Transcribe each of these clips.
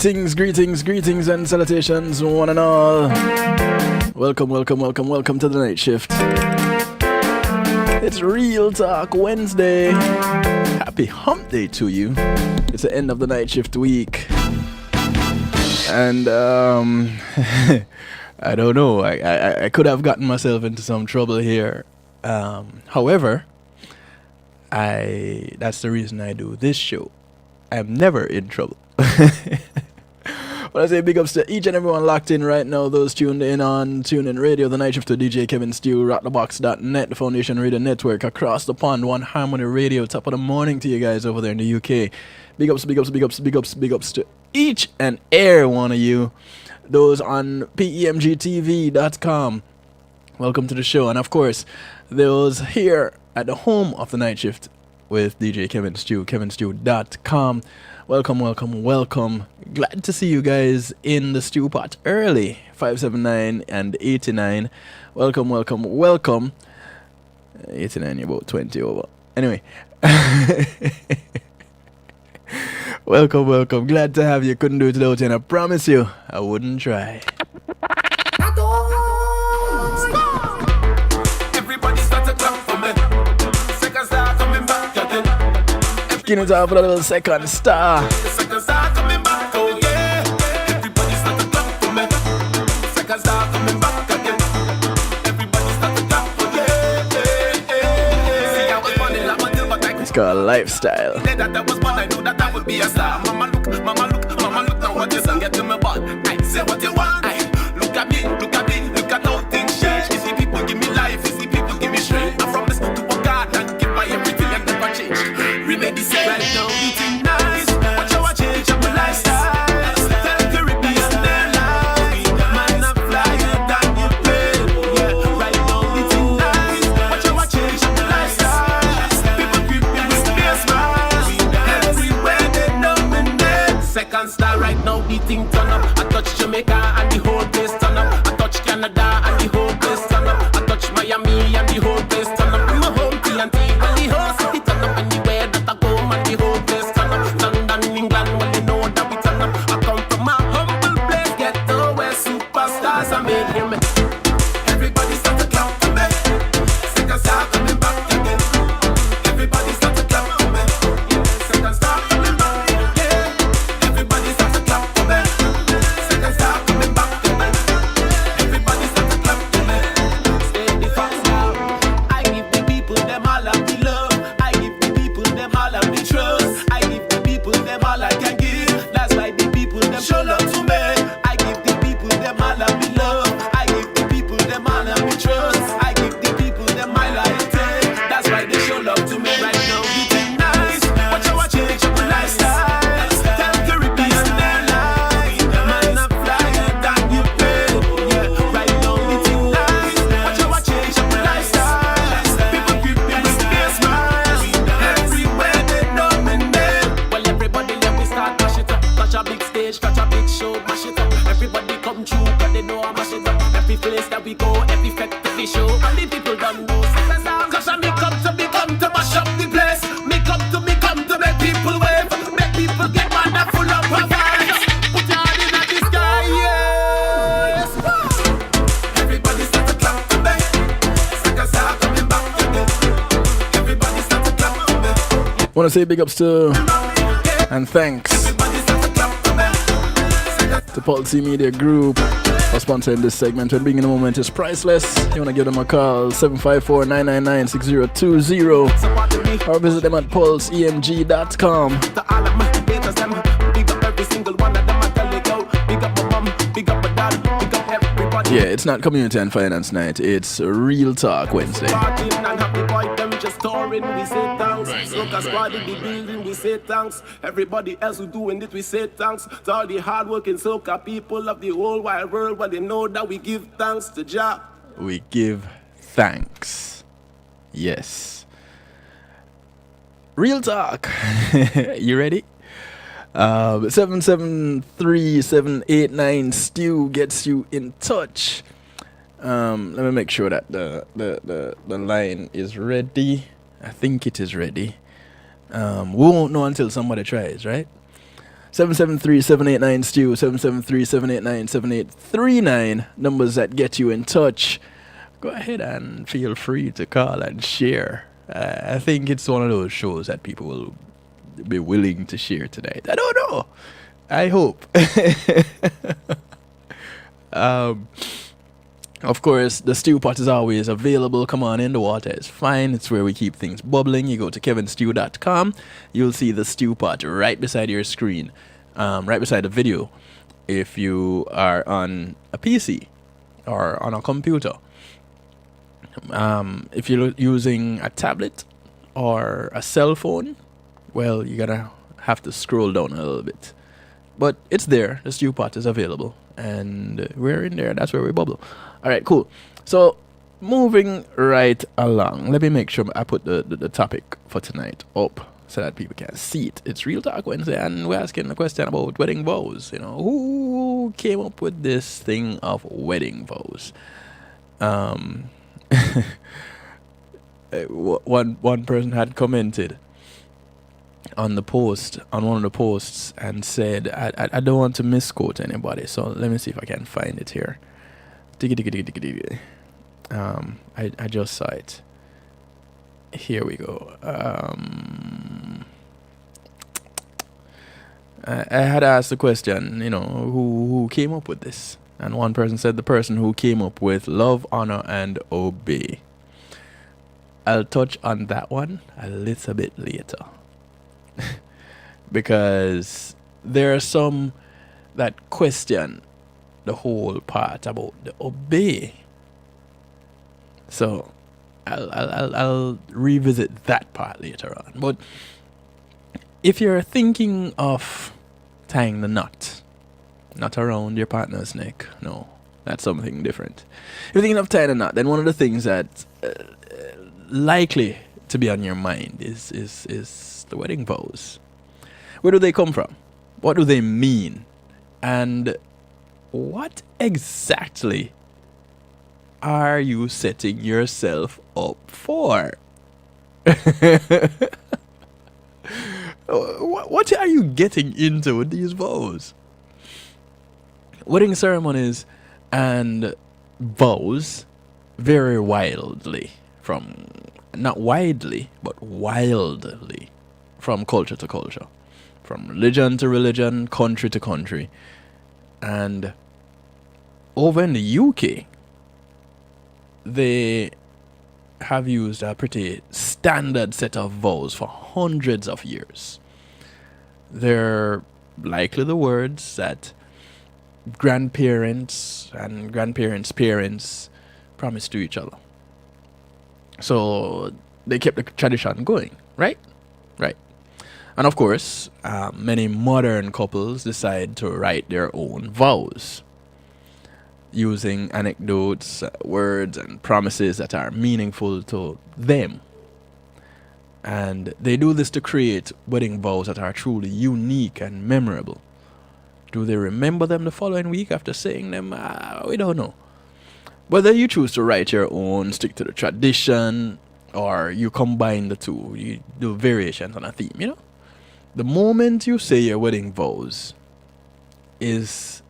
Greetings, and salutations, one and all. Welcome to the night shift. It's Real Talk Wednesday. Happy hump day to you. It's the end of the night shift week. And, I don't know. I could have gotten myself into some trouble here. However, that's the reason I do this show. I'm never in trouble. Well, I say big ups to each and everyone locked in right now. Those tuned in on TuneIn Radio, the night shift to DJ Kevin Stew, rockthebox.net, the Foundation Radio Network, across the pond, One Harmony Radio. Top of the morning to you guys over there in the UK. Big ups to each and every one of you. Those on PEMGTV.com. Welcome to the show. And of course, those here at the home of the night shift with DJ Kevin Stew, kevinstew.com. Welcome. Glad to see you guys in the stew pot early. 579 and 89. Welcome. 89, you're about 20 over. Anyway. Welcome. Glad to have you. Couldn't do it without you, and I promise you, I wouldn't try. Everybody start to clap for me. Second star coming back again. Skin it off with a little second star. Second star coming back, oh yeah. Everybody start to clap for me. Second star coming back again. Everybody start to clap for yeah. It's called lifestyle. That was one I knew that I would be a star. Mama look now what you say, get to my butt. I say what you want. Look at me, look at all things change. You see people give me life, you see people give me strength. I promise to work hard and give my everything and never change. Remedy say right now, eating nice. Watch how I change up my lifestyle. Tell Caribbean Airlines, man, I'm flyer than you play. Yeah, right now, eating nice. Watch how I change up my lifestyle. People creep me with their smiles. Everywhere they know me name. Second star right now, eating turn up. I touch Jamaica and the whole place turn up. I touch Canada and the whole place turn up. I touch Miami and the whole place turn up. My home TNT and the whole city turn up. Anywhere that I go and the whole place turn up. London, England, well they know that we turn up. I come from my humble place, ghetto where superstars are made. Hear me. Everybody start to clap for me. Second star coming back again. Everybody start to clap for me. Second star coming back. Yeah. Everybody start to clap for me. Second star coming back again. Everybody start to clap for me. Stay the facts now. I give the people them all of the love. I give the people them all of the trust. I give the people them all I can give. That's why the people them show love to me. I give the people them all of the love. I give the people them all of the trust. I give the people them my loyalty. That's why they show love to me right now. Eating nice. Watch how I change up my lifestyle. Tell Caribbean Airlines, man, I'm flyer than you pay. Yeah, right now eating nice. Watch how I change up my lifestyle. People creep me with their smiles. Everywhere they know me name. Well, everybody let me start mash it up. Touch a big stage, touch a big show, mash it up. Everybody come true, but they know I mash it up. Every place that we go, every festival show, and the people don't know. Cause I me come to mash up the place. Me come to make people wave. Make people get mad and full of vibes. Put your hand in the sky, yes. Everybody start to clap for me. Second star coming back again. Everybody start to clap for me. Wanna say big ups to and thanks Everybody start to clap for me. to Policy Media Group for sponsoring this segment. When being in the moment is priceless. You wanna give them a call 754-999-6020 Support me. or visit them at pulseemg.com. To all of my haters, them big up every single one of them. I tell you go. Big up my mom, big up my dad, big up everybody. Yeah, it's not Community and Finance Night, it's Real Talk Wednesday. Partying and happy boy, them just touring. We say thanks. Soca squad in the building. We say thanks. Everybody else who doing it, we say thanks. To all the hardworking soca people of the whole wide world, where they know that we give thanks to Jah. We give thanks. Yes. Real Talk. You ready? 773-789 Stew gets you in touch. Let me make sure that the line is ready. I think it is ready. We won't know until somebody tries, right? 773-789-STEW, 773-789-7839, numbers that get you in touch. Go ahead and feel free to call and share. I think it's one of those shows that people will be willing to share tonight. I don't know. I hope. Of course, the stew pot is always available. Come on in, the water is fine. It's where we keep things bubbling. You go to kevinstew.com. You'll see the stew pot right beside your screen, right beside the video. If you are on a PC or on a computer, if you're using a tablet or a cell phone, well, you're gonna have to scroll down a little bit. But it's there. The stew pot is available. And we're in there. That's where we bubble. All right, cool. So moving right along. Let me make sure I put the topic for tonight up so that people can see it. It's Real Talk Wednesday, and we're asking a question about wedding vows. You know, who came up with this thing of wedding vows? One person had commented on the post, on one of the posts, and said, I don't want to misquote anybody, so let me see if I can find it here. I just saw it. Here we go. I had asked the question, you know, who came up with this? And one person said the person who came up with love, honor, and obey. I'll touch on that one a little bit later. Because there are some that question the whole part about the obey. So I'll revisit that part later on. But if you're thinking of tying the knot, not around your partner's neck, no, that's something different. If you're thinking of tying a knot, then one of the things that likely to be on your mind is the wedding vows. Where do they come from? What do they mean? And what exactly are you setting yourself up for? What are you getting into with these vows? Wedding ceremonies and vows vary wildly from, not widely, but wildly from culture to culture, from religion to religion, country to country. And over in the UK, they have used a pretty standard set of vows for hundreds of years. They're likely the words that grandparents and grandparents' parents promised to each other. So they kept the tradition going, right? Right. And of course, many modern couples decide to write their own vows using anecdotes, words, and promises that are meaningful to them. And they do this to create wedding vows that are truly unique and memorable. Do they remember them the following week after saying them? We don't know. Whether you choose to write your own, stick to the tradition, or you combine the two, you do variations on a theme, you know? The moment you say your wedding vows is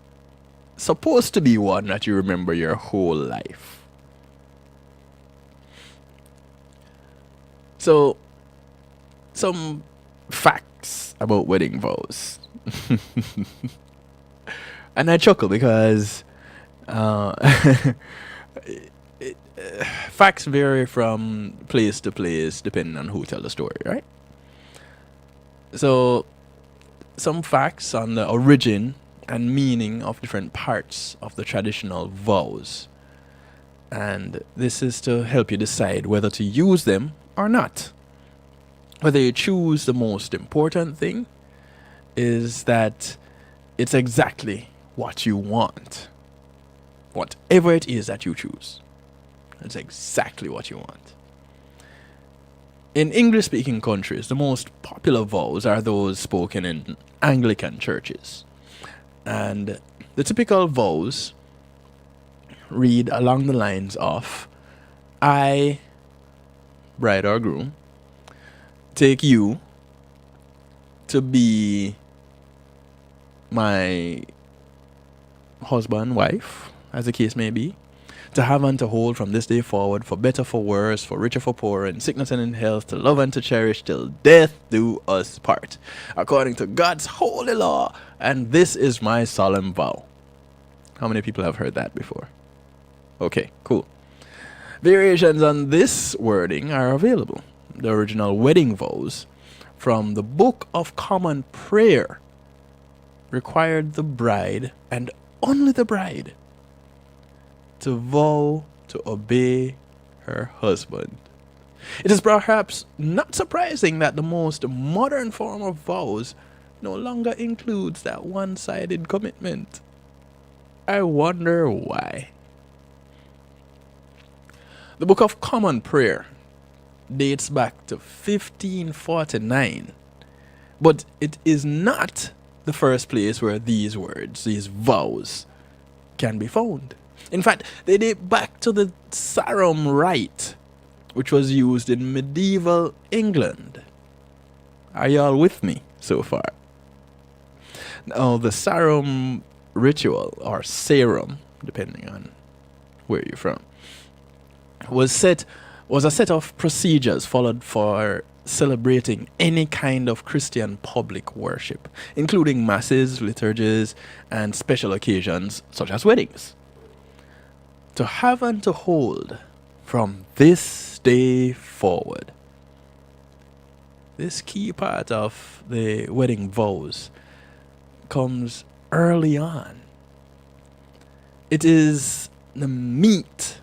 supposed to be one that you remember your whole life. So, some facts about wedding vows. And I chuckle because facts vary from place to place depending on who tell the story, right? So, some facts on the origin and meaning of different parts of the traditional vows. And this is to help you decide whether to use them or not. Whether you choose the most important thing is that it's exactly what you want. Whatever it is that you choose, it's exactly what you want. In English-speaking countries, the most popular vows are those spoken in Anglican churches. And the typical vows read along the lines of, I, bride or groom, take you to be my husband, wife, as the case may be, to have and to hold from this day forward, for better, for worse, for richer, for poorer, in sickness and in health, to love and to cherish, till death do us part, according to God's holy law. And this is my solemn vow. How many people have heard that before? Okay, cool. Variations on this wording are available. The original wedding vows from the Book of Common Prayer required the bride, and only the bride, to vow to obey her husband. It is perhaps not surprising that the most modern form of vows no longer includes that one-sided commitment. I wonder why. The Book of Common Prayer dates back to 1549, but it is not the first place where these words, these vows, can be found. In fact, they date back to the Sarum rite, which was used in medieval England. Are y'all with me so far? Now, the Sarum ritual, or Sarum, depending on where you're from, was a set of procedures followed for celebrating any kind of Christian public worship, including masses, liturgies, and special occasions such as weddings. To have and to hold from this day forward. This key part of the wedding vows comes early on. It is the meat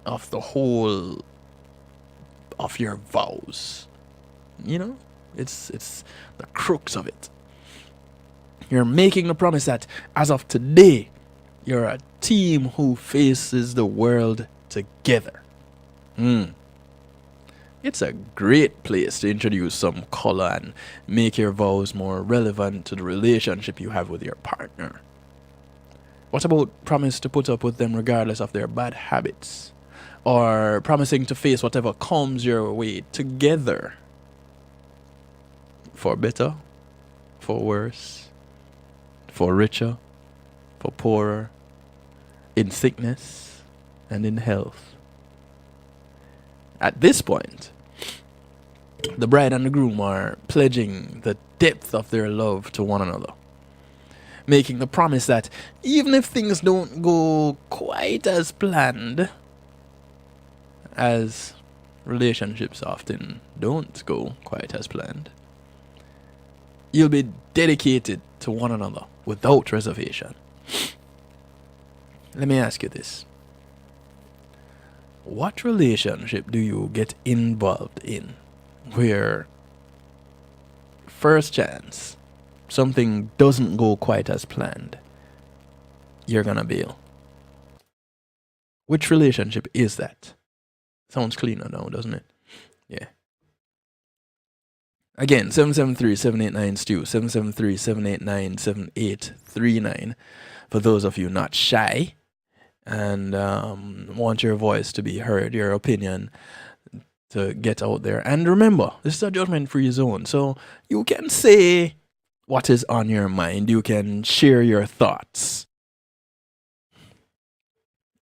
of the whole of your vows. You know, it's the crux of it. You're making the promise that as of today, you're a team who faces the world together. It's a great place to introduce some color and make your vows more relevant to the relationship you have with your partner. What about promise to put up with them regardless of their bad habits? Or promising to face whatever comes your way together? For better, for worse, for richer, for poorer, in sickness and in health. At this point, the bride and the groom are pledging the depth of their love to one another, making the promise that even if things don't go quite as planned, as relationships often don't go quite as planned, you'll be dedicated to one another without reservation. Let me ask you this. What relationship do you get involved in where first chance something doesn't go quite as planned, you're gonna bail? Which relationship is that? Sounds cleaner now, doesn't it? Yeah. Again, 773-789-STEW, 773-789-7839. For those of you not shy and want your voice to be heard, your opinion to get out there. And remember, this is a judgment-free zone, so you can say what is on your mind. You can share your thoughts.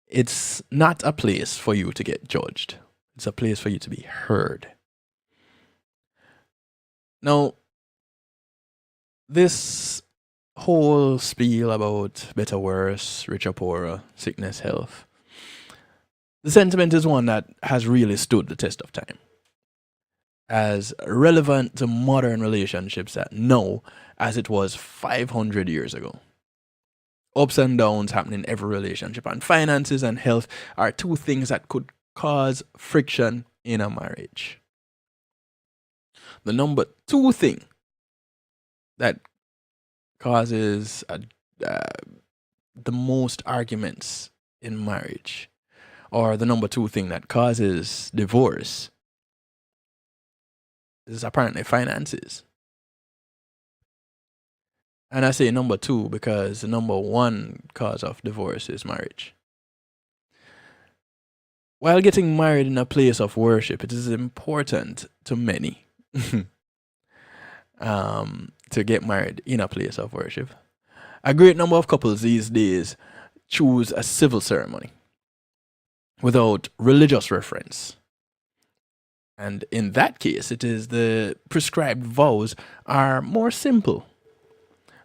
It's not a place for you to get judged. It's a place for you to be heard. Now, this whole spiel about better, worse, richer, poorer, sickness, health, the sentiment is one that has really stood the test of time, as relevant to modern relationships that now as it was 500 years ago. Ups and downs happen in every relationship, and finances and health are two things that could cause friction in a marriage. The number two thing that causes the most arguments in marriage, or the number two thing that causes divorce, is apparently finances. And I say number two because the number one cause of divorce is marriage. While getting married in a place of worship, it is important to many to get married in a place of worship. A great number of couples these days choose a civil ceremony without religious reference. And in that case, it is the prescribed vows are more simple,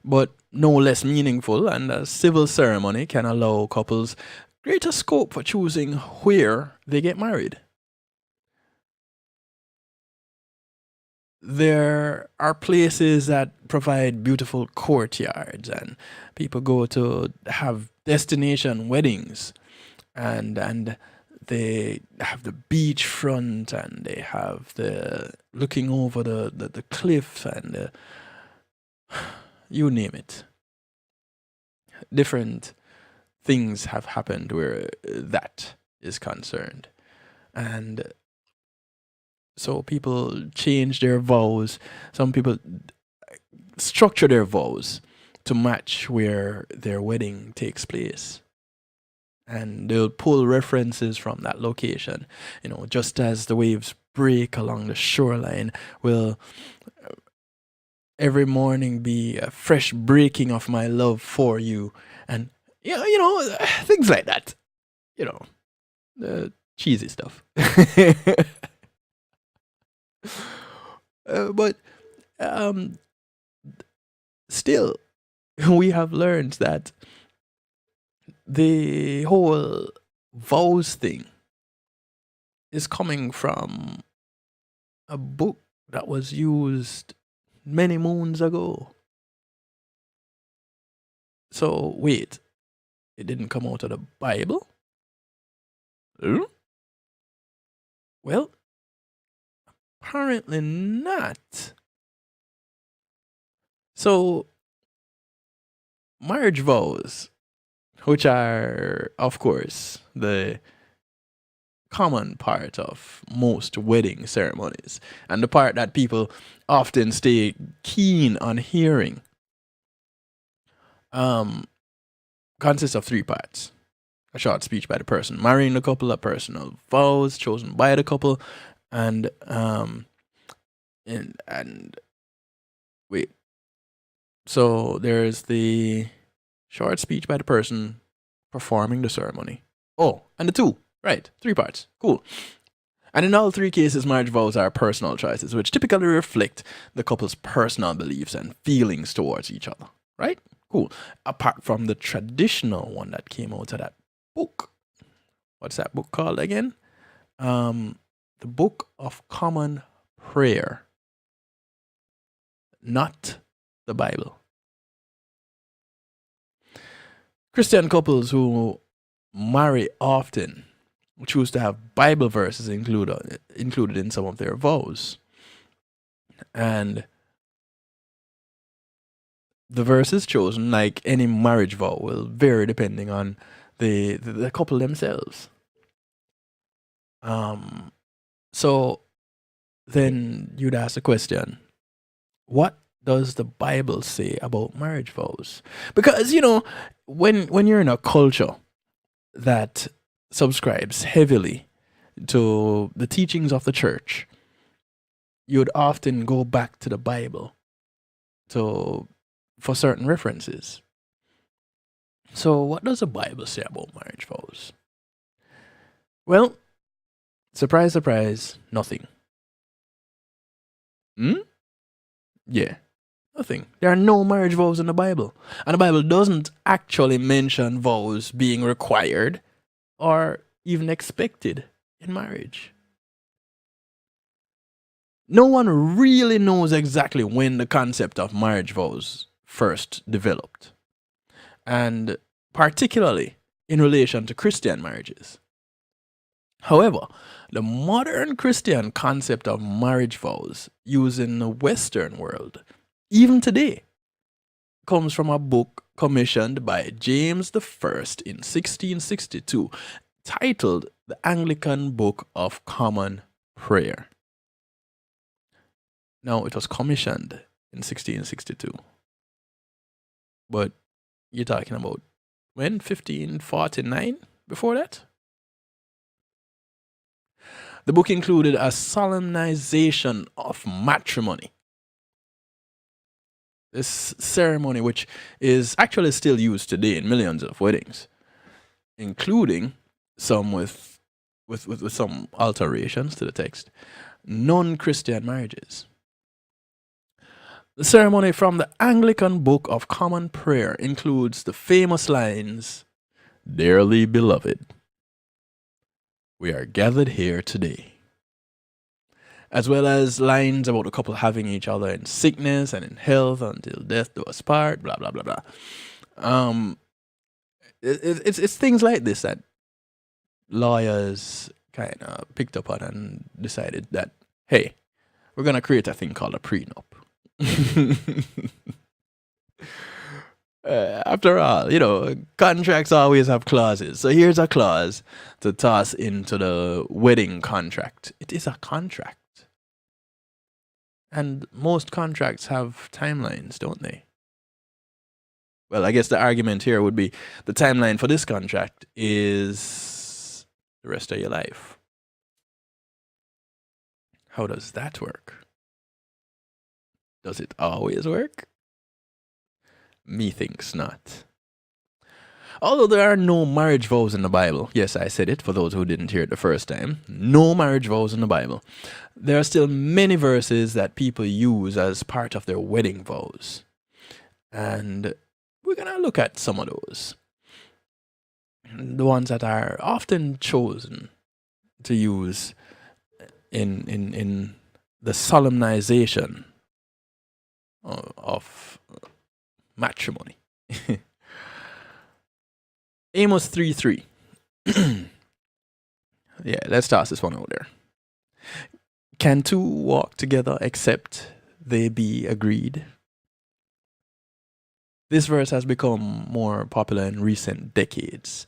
but no less meaningful, and a civil ceremony can allow couples greater scope for choosing where they get married. There are places that provide beautiful courtyards, and people go to have destination weddings, and they have the beachfront, and they have the looking over the cliff, and you name it. Different things have happened where that is concerned. And so people change their vows. Some people structure their vows to match where their wedding takes place. And they'll pull references from that location. You know, just as the waves break along the shoreline, will every morning be a fresh breaking of my love for you. And, things like that. The cheesy stuff. But still, we have learned that the whole vows thing is coming from a book that was used many moons ago. So, wait, it didn't come out of the Bible? Well, apparently not. So, marriage vows, which are, of course, the common part of most wedding ceremonies, and the part that people often stay keen on hearing, consists of three parts. A short speech by the person marrying the couple, a personal vows chosen by the couple, and wait. So there's the short speech by the person performing the ceremony. Oh, and the two. Right, three parts. Cool. And in all three cases, marriage vows are personal choices, which typically reflect the couple's personal beliefs and feelings towards each other. Right? Cool. Apart from the traditional one that came out of that book. What's that book called again? The Book of Common Prayer. Not the Bible. Christian couples who marry often choose to have Bible verses included in some of their vows. And the verses chosen, like any marriage vow, will vary depending on the couple themselves. So then you'd ask the question, what does the Bible say about marriage vows? Because, when you're in a culture that subscribes heavily to the teachings of the church, you'd often go back to the Bible for certain references. So what does the Bible say about marriage vows? Well, surprise, surprise, nothing. Yeah, nothing. There are no marriage vows in the Bible. And the Bible doesn't actually mention vows being required or even expected in marriage. No one really knows exactly when the concept of marriage vows first developed, and particularly in relation to Christian marriages. However, the modern Christian concept of marriage vows used in the Western world, even today, comes from a book commissioned by James I in 1662, titled The Anglican Book of Common Prayer. Now, it was commissioned in 1662. But you're talking about when? 1549? Before that? The book included a solemnization of matrimony. This ceremony, which is actually still used today in millions of weddings, including some with some alterations to the text, non-Christian marriages. The ceremony from the Anglican Book of Common Prayer includes the famous lines, "Dearly beloved, we are gathered here today," as well as lines about the couple having each other in sickness and in health until death do us part, blah, blah, blah, blah. It's things like this that lawyers kind of picked up on and decided that, hey, we're going to create a thing called a prenup. After all, contracts always have clauses. So here's a clause to toss into the wedding contract. It is a contract. And most contracts have timelines, don't they? Well, I guess the argument here would be the timeline for this contract is the rest of your life. How does that work? Does it always work? Methinks not. Although there are no marriage vows in the Bible, yes, I said it for those who didn't hear it the first time, no marriage vows in the Bible, there are still many verses that people use as part of their wedding vows. And we're going to look at some of those. The ones that are often chosen to use in the solemnization of matrimony. Amos 3:3. Yeah, let's toss this one out there. Can two walk together except they be agreed? This verse has become more popular in recent decades,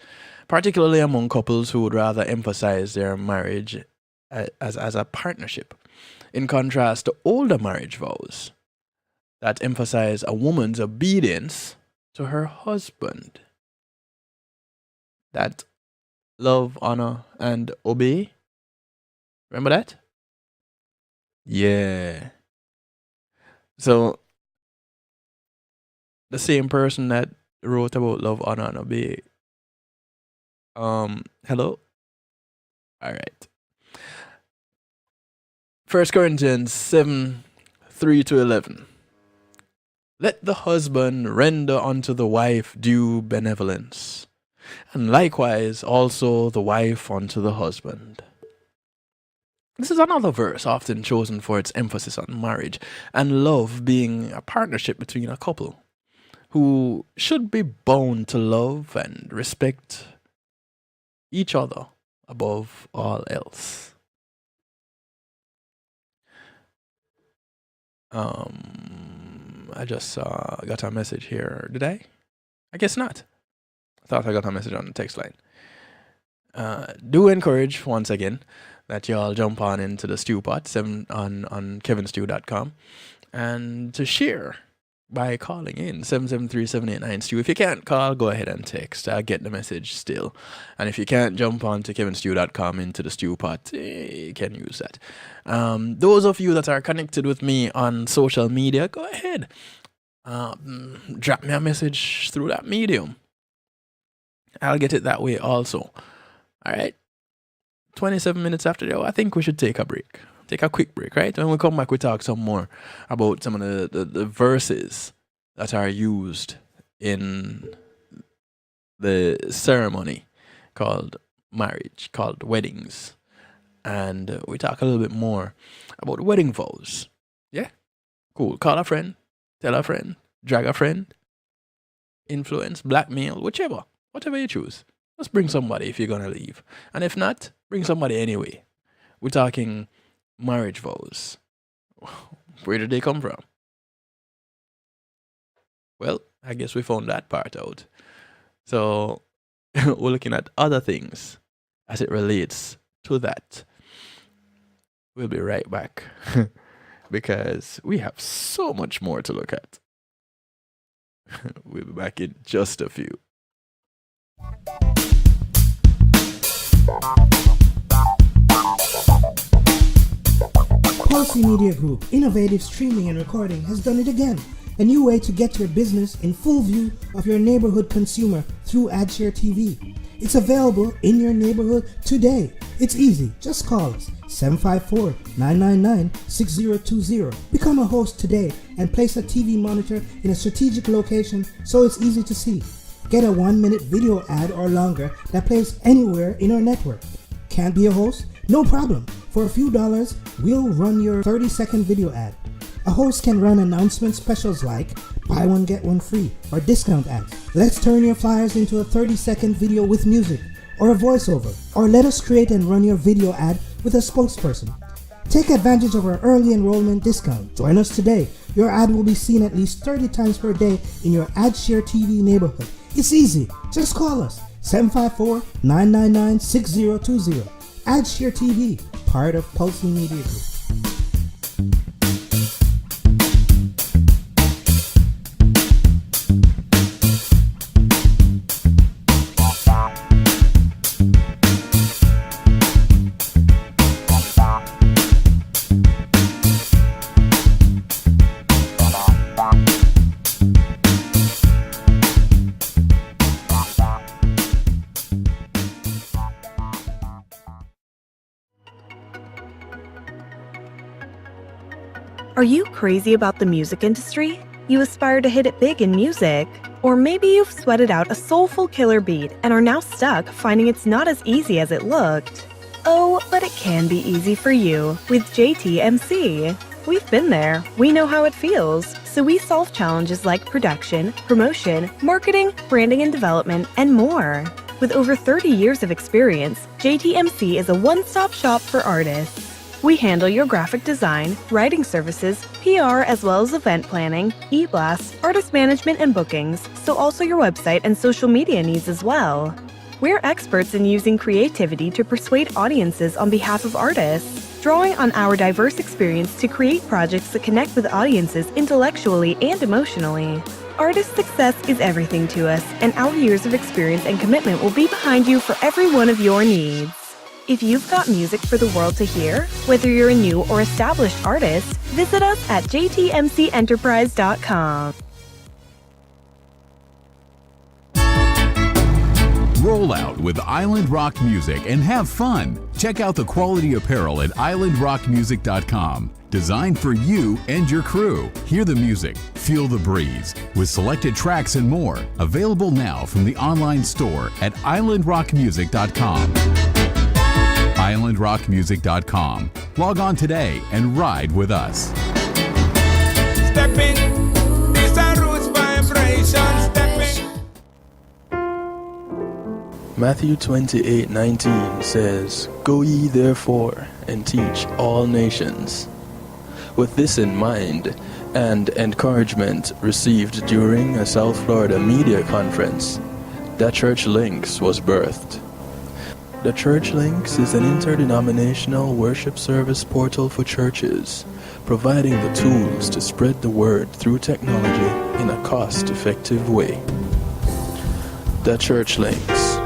particularly among couples who would rather emphasize their marriage as a partnership, in contrast to older marriage vows that emphasize a woman's obedience to her husband. That love, honor, and obey. Remember that? Yeah. So, the same person that wrote about love, honor, and obey. Hello? Alright. 1 Corinthians 7:3-11. Let the husband render unto the wife due benevolence, and likewise also the wife unto the husband. This is another verse often chosen for its emphasis on marriage and love being a partnership between a couple who should be bound to love and respect each other above all else. I just got a message here. Did I? I guess not. I thought I got a message on the text line. Do encourage, once again, that y'all jump on into the stew pot on kevinstew.com and to share by calling in 773-789-STEW. If you can't call, go ahead and text. I'll get the message still. And if you can't jump on to kevinstew.com into the stew pot, you can use that. Those of you that are connected with me on social media, go ahead. Drop me a message through that medium. I'll get it that way also. All right. 27 minutes after the hour, I think we should take a break. Take a quick break, right? When we come back, we talk some more about some of the verses that are used in the ceremony called marriage, called weddings. And we talk a little bit more about wedding vows. Yeah? Cool. Call a friend, tell a friend, drag a friend, influence, blackmail, whichever. Whatever you choose. Just bring somebody if you're going to leave. And if not, bring somebody anyway. We're talking marriage vows. Where did they come from? Well, I guess we found that part out. So we're looking at other things as it relates to that. We'll be right back because we have so much more to look at. We'll be back in just a few. Quality Media Group, innovative streaming and recording, has done it again. a new way to get your business in full view of your neighborhood consumer through AdShare TV. It's available in your neighborhood today. It's easy. Just call us 754-999-6020. Become a host today and place a TV monitor in a strategic location so it's easy to see. Get a 1-minute video ad or longer that plays anywhere in our network. Can't be a host? No problem. For a few dollars, we'll run your 30-second video ad. A host can run announcement specials like buy one get one free or discount ads. Let's turn your flyers into a 30-second video with music or a voiceover, or let us create and run your video ad with a spokesperson. Take advantage of our early enrollment discount. Join us today. Your ad will be seen at least 30 times per day in your AdShare TV neighborhood. It's easy. Just call us 754-999-6020. AdShare TV, part of Pulse Media Group. Are you crazy about the music industry? You aspire to hit it big in music? Or maybe you've sweated out a soulful killer beat and are now stuck finding it's not as easy as it looked. Oh, but it can be easy for you with JTMC. We've been there, we know how it feels, so we solve challenges like production, promotion, marketing, branding and development, and more. With over 30 years of experience, JTMC is a one-stop shop for artists. We handle your graphic design, writing services, PR, as well as event planning, e-blasts, artist management, and bookings, so also your website and social media needs as well. We're experts in using creativity to persuade audiences on behalf of artists, drawing on our diverse experience to create projects that connect with audiences intellectually and emotionally. Artist success is everything to us, and our years of experience and commitment will be behind you for every one of your needs. If you've got music for the world to hear, whether you're a new or established artist, visit us at jtmcenterprise.com. Roll out with Island Rock Music and have fun. Check out the quality apparel at islandrockmusic.com. Designed for you and your crew. Hear the music, feel the breeze, with selected tracks and more. Available now from the online store at islandrockmusic.com. islandrockmusic.com. Log on today and ride with us. Stepping, these are roots vibrations. Stepping. Matthew 28:19 says, "Go ye therefore and teach all nations." With this in mind, and encouragement received during a South Florida media conference, The Church Links was birthed. The Church Links is an interdenominational worship service portal for churches, providing the tools to spread the word through technology in a cost-effective way. The Church Links,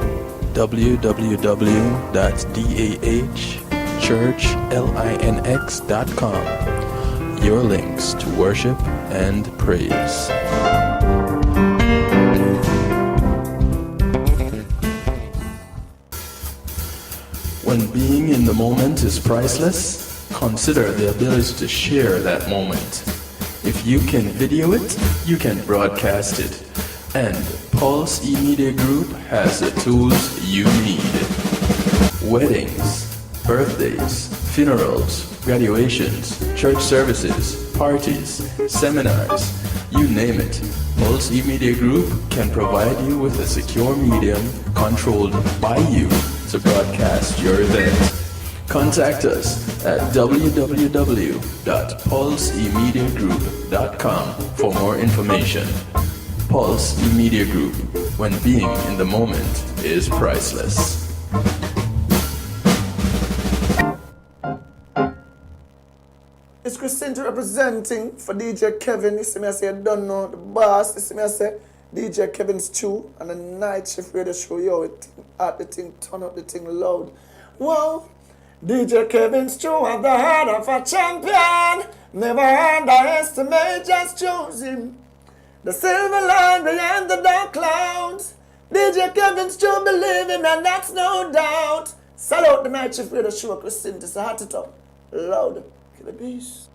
www.dahchurchlinx.com. Your links to worship and praise. When being in the moment is priceless, consider the ability to share that moment. If you can video it, you can broadcast it. And Pulse eMedia Group has the tools you need. Weddings, birthdays, funerals, graduations, church services, parties, seminars, you name it. Pulse eMedia Group can provide you with a secure medium controlled by you to broadcast your event. Contact us at www.pulsemediagroup.com for more information. Pulse eMedia Group, when being in the moment is priceless. It's Christina representing for DJ Kevin. You see me, I say, I don't know the boss. You see me, I say, DJ Kevin's Chew and the night shift radio show. Yo, it at the thing, turn up the thing loud. Whoa, DJ Kevin's Chew at the heart of a champion. Never underestimate, just choose him. The silver line behind the dark clouds. DJ Kevin's to believe him, and that's no doubt. Salute the night shift radio show, Christine. It's a hot it up. Loud. Kill the beast.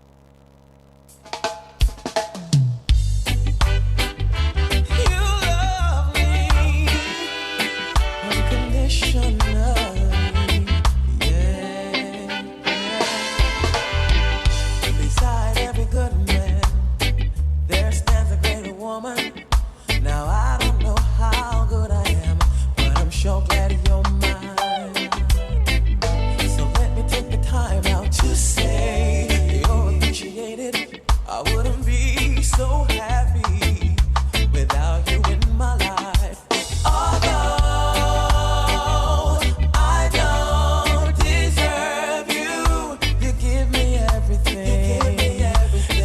You love me unconditionally. Yeah. Beside every good man, there stands a greater woman. Now I don't know how good I am, but I'm sure glad you're mine. So let me take the time out to say you're appreciated. I wouldn't be so happy without you in my life. Although I don't deserve you, you give me everything.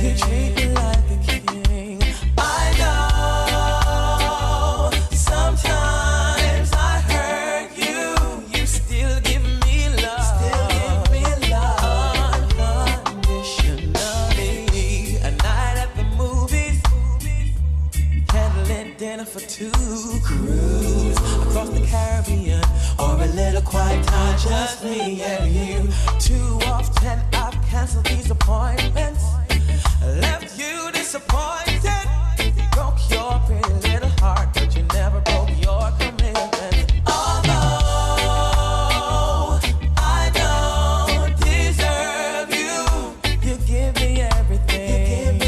You treat me like a king. I know sometimes I hurt you. You still give me love. Unconditionally. A night at the movies, candlelit dinner for two, cruise across the Caribbean, or a little quiet time, just me and you. Too often I've canceled these appointments, left you disappointed, broke your pretty little heart, but you never broke your commitment. Although I don't deserve you, you give me everything.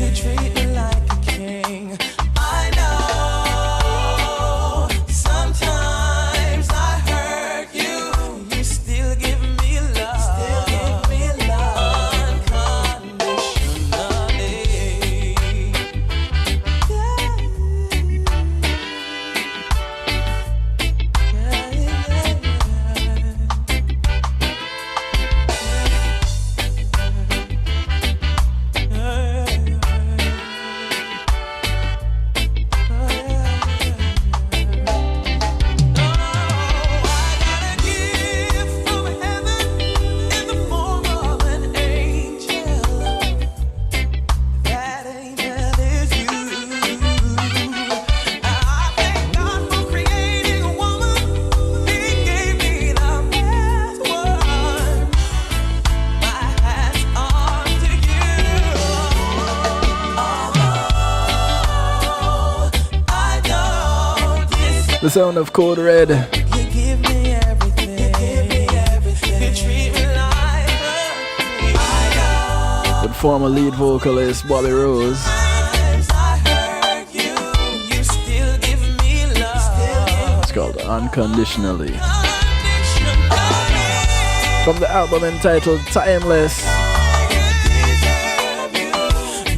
You treat me like a king. I know sometimes I hurt you. You still give me love. Unconditionally. The sound of Code Red. You give me everything. You treat me like a queen. With former lead vocalist Bobby Rose. Sometimes I hurt you. You still give me love. It's called Unconditionally. From the album entitled Timeless.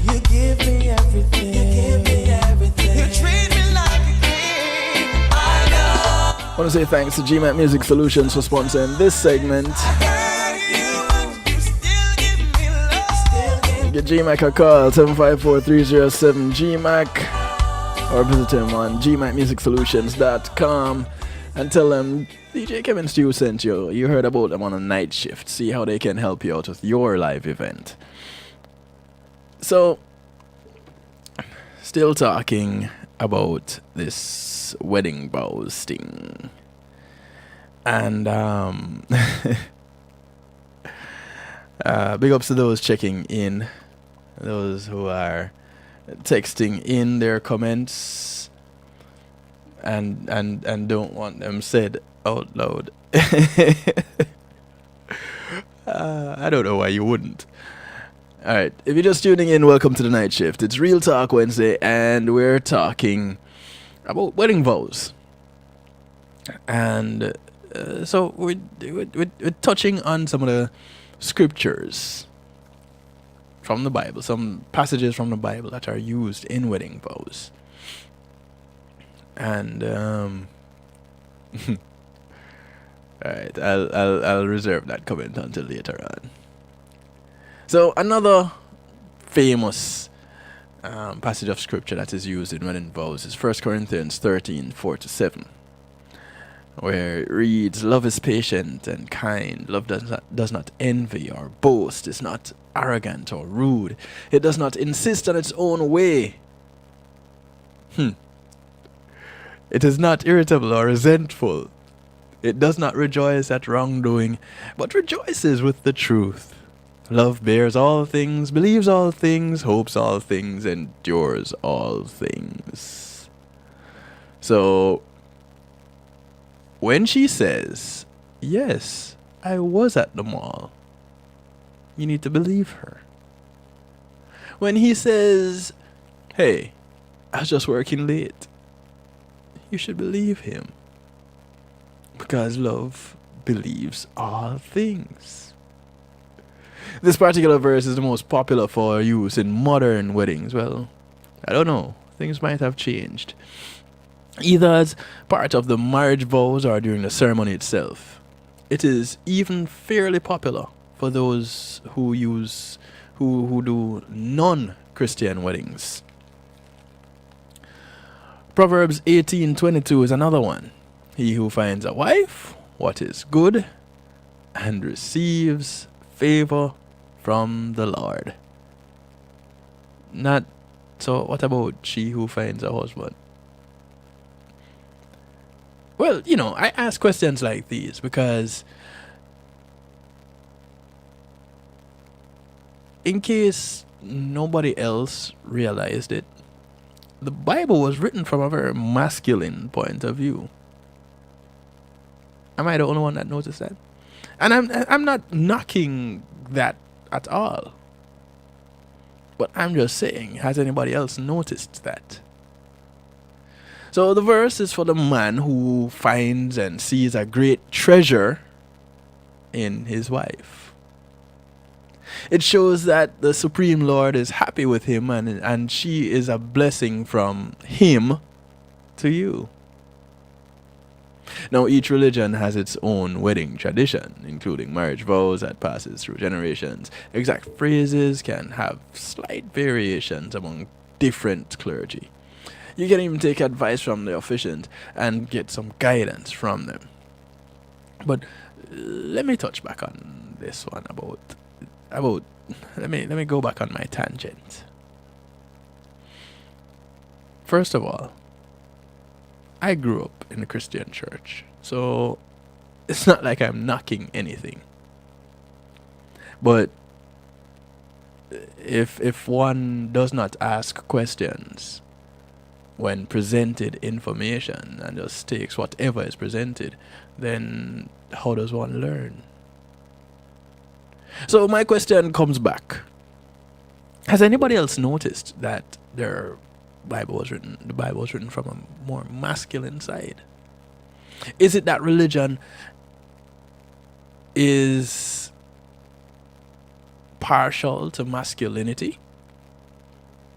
You give me everything. You treat me like a king. I know. I want to say thanks to GMAC Music Solutions for sponsoring this segment. Give GMAC a call, 754-307-GMAC, or visit him on gmacmusicsolutions.com and tell them DJ Kevin Stew sent you. You heard about them on a night shift. See how they can help you out with your live event. So, still talking about this wedding vows thing. And big ups to those checking in, those who are texting in their comments and don't want them said out loud. I don't know why you wouldn't. Alright, if you're just tuning in, welcome to the night shift. It's Real Talk Wednesday, and we're talking about wedding vows. And so we're touching on some of the scriptures from the Bible, some passages from the Bible that are used in wedding vows. And alright, I'll reserve that comment until later on. So another famous passage of scripture that is used in wedding vows is 1 Corinthians 13:4-7, where it reads, "Love is patient and kind. Love does not envy or boast, is not arrogant or rude. It does not insist on its own way, It is not irritable or resentful. It does not rejoice at wrongdoing, but rejoices with the truth. Love bears all things, believes all things, hopes all things, endures all things. So, when she says, yes, I was at the mall, you need to believe her. When he says, hey, I was just working late, you should believe him. Because love believes all things. This particular verse is the most popular for use in modern weddings. Well, I don't know. Things might have changed. Either as part of the marriage vows or during the ceremony itself. It is even fairly popular for those who do non-Christian weddings. Proverbs 18:22 is another one. He who finds a wife, what is good, and receives favor from the Lord. Not so. What about she who finds a husband? Well, I ask questions like these because, in case nobody else realized it, the Bible was written from a very masculine point of view. Am I the only one that noticed that? And I'm not knocking that at all. But I'm just saying, has anybody else noticed that? So the verse is for the man who finds and sees a great treasure in his wife. It shows that the Supreme Lord is happy with him and she is a blessing from him to you. Now, each religion has its own wedding tradition, including marriage vows that passes through generations. Exact phrases can have slight variations among different clergy. You can even take advice from the officiant and get some guidance from them. But let me touch back on this one about let me go back on my tangent. First of all, I grew up in a Christian church, so it's not like I'm knocking anything. But if one does not ask questions when presented information and just takes whatever is presented, then how does one learn? So my question comes back. Has anybody else noticed that the Bible was written from a more masculine side? Is it that religion is partial to masculinity?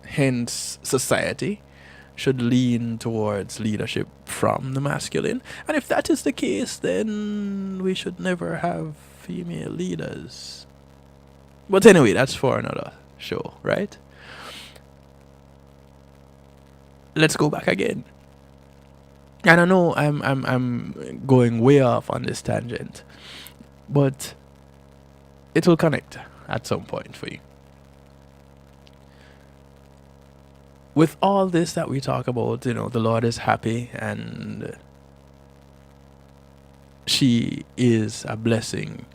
Hence, society should lean towards leadership from the masculine. And if that is the case, then we should never have female leaders. But anyway, that's for another show, right? Let's go back again. And I know I'm going way off on this tangent, but it will connect at some point for you. With all this that we talk about, the Lord is happy and she is a blessing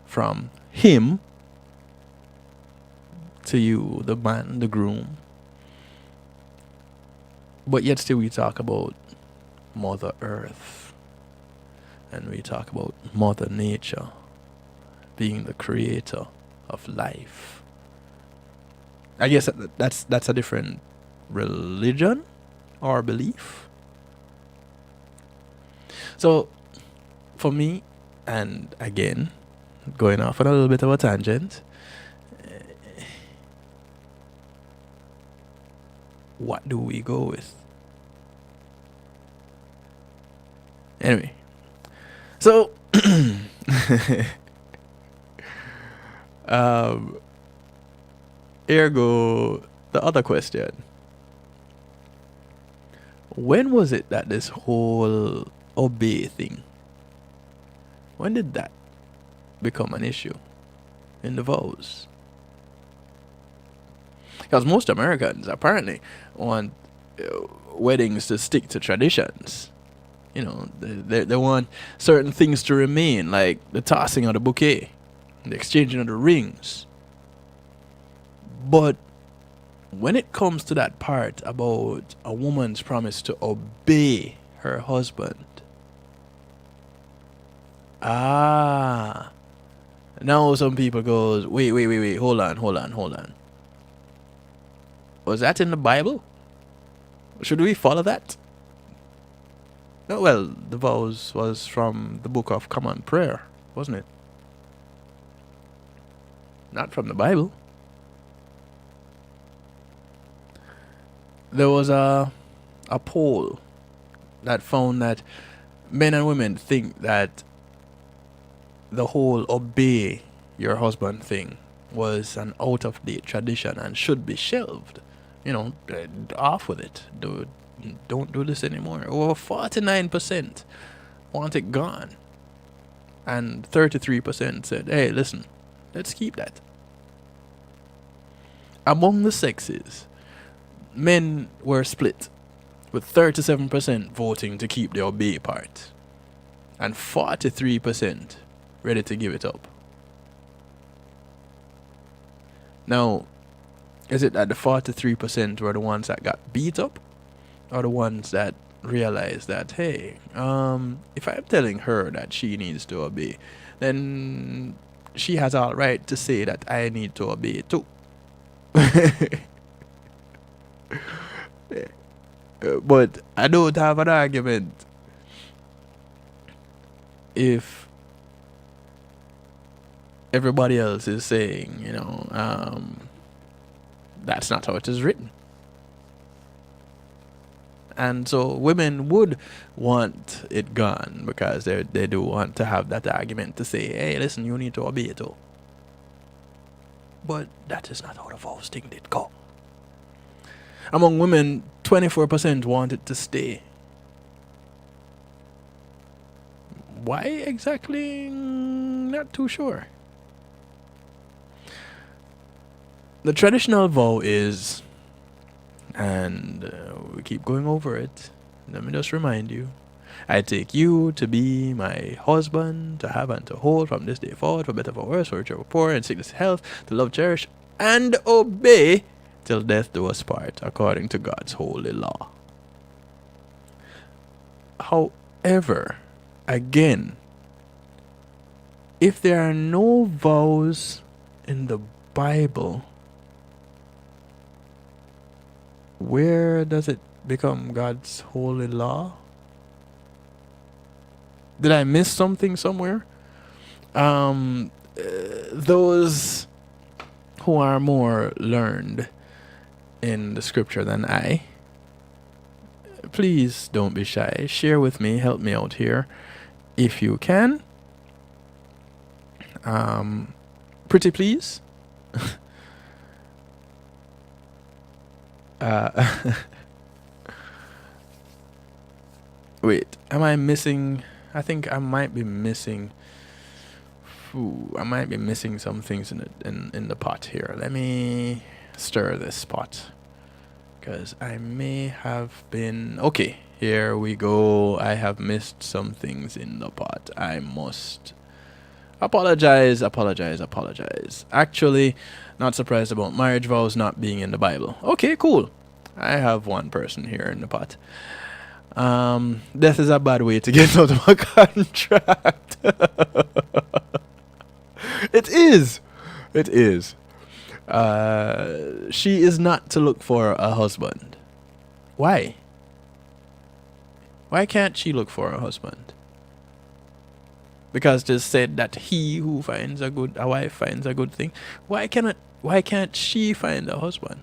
from him to you, the man, the groom. But yet still we talk about Mother Earth. And we talk about Mother Nature being the creator of life. I guess that's a different religion or belief. So for me, and again, going off on a little bit of a tangent, what do we go with? Anyway, so ergo the other question. When was it that this whole obey thing, when did that become an issue in the vows? Because most Americans apparently want weddings to stick to traditions. You know, they want certain things to remain, like the tossing of the bouquet, the exchanging of the rings. But when it comes to that part about a woman's promise to obey her husband, now some people goes, wait, hold on. Was that in the Bible? Should we follow that? No, well, the vows was from the book of Common Prayer, wasn't it? Not from the Bible. There was a poll that found that men and women think that the whole obey your husband thing was an out of date tradition and should be shelved. You know, off with it. Don't do this anymore. Over 49% want it gone. And 33% said, hey, listen, let's keep that. Among the sexes, men were split, with 37% voting to keep the obey part, and 43% ready to give it up. Now, is it that the 43% were the ones that got beat up, or the ones that realized that, hey, if I'm telling her that she needs to obey, then she has all right to say that I need to obey too. But I don't have an argument if everybody else is saying, you know, that's not how it is written. And so women would want it gone because they do want to have that argument to say, hey, listen, you need to obey it too. But that is not how the vows thing did go. Among women, 24% want it to stay. Why exactly? Not too sure. The traditional vow is, and we keep going over it, let me just remind you, I take you to be my husband, to have and to hold from this day forward, for better, for worse, for richer, for poor, in sickness, health, to love, cherish, and obey till death do us part, according to God's holy law. However, again, if there are no vows in the Bible, where does it become God's holy law? Did I miss something somewhere? Those who are more learned in the scripture than I, please don't be shy. Share with me. Help me out here if you can. Pretty please. Wait, am I missing? I think I might be missing. I might be missing some things in the pot here. Let me stir this pot, because I may have been. Okay, here we go. I have missed some things in the pot. I must apologize. Actually, not surprised about marriage vows not being in the Bible. Okay, cool. I have one person here in the pot. Death is a bad way to get out of a contract. It is. She is not to look for a husband. Why? Why can't she look for a husband? Because it said that he who finds a wife finds a good thing. Why can't she find a husband?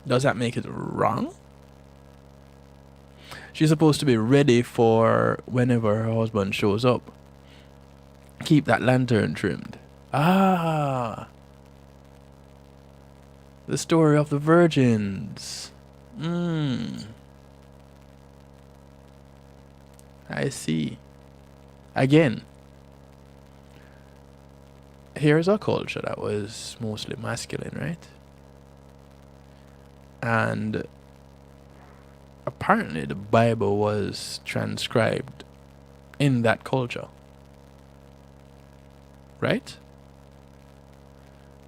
Does that make it wrong? She's supposed to be ready for whenever her husband shows up. Keep that lantern trimmed. The story of the virgins. I see. Again, here's a culture that was mostly masculine, right? And apparently the Bible was transcribed in that culture. Right?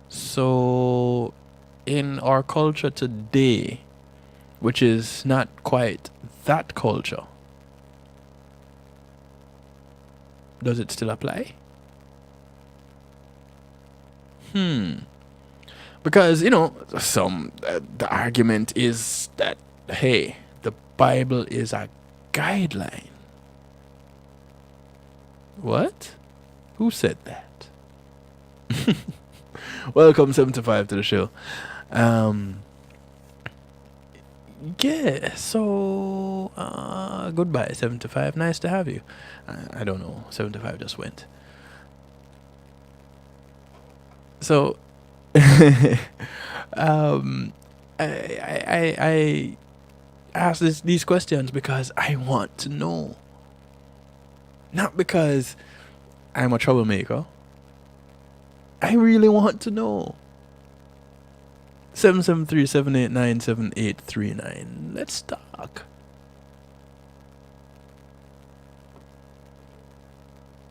So, in our culture today, which is not quite that culture, does it still apply? Because, the argument is that, hey, the Bible is a guideline. What? Who said that? Welcome 75 to the show. Yeah, so goodbye 75. Nice to have you. I don't know. 75 just went. So I ask these questions because I want to know. Not because I'm a troublemaker. I really want to know. 773-789-7839. Let's talk.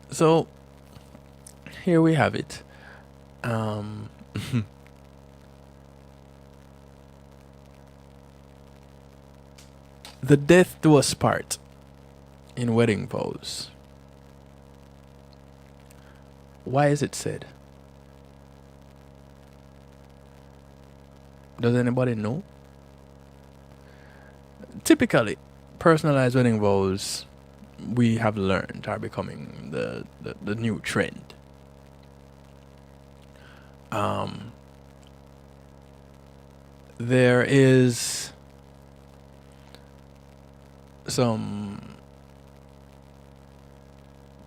So here we have it. The death do us part in wedding vows. Why is it said? Does anybody know? Typically, personalized wedding vows, we have learned, are becoming the new trend. There is some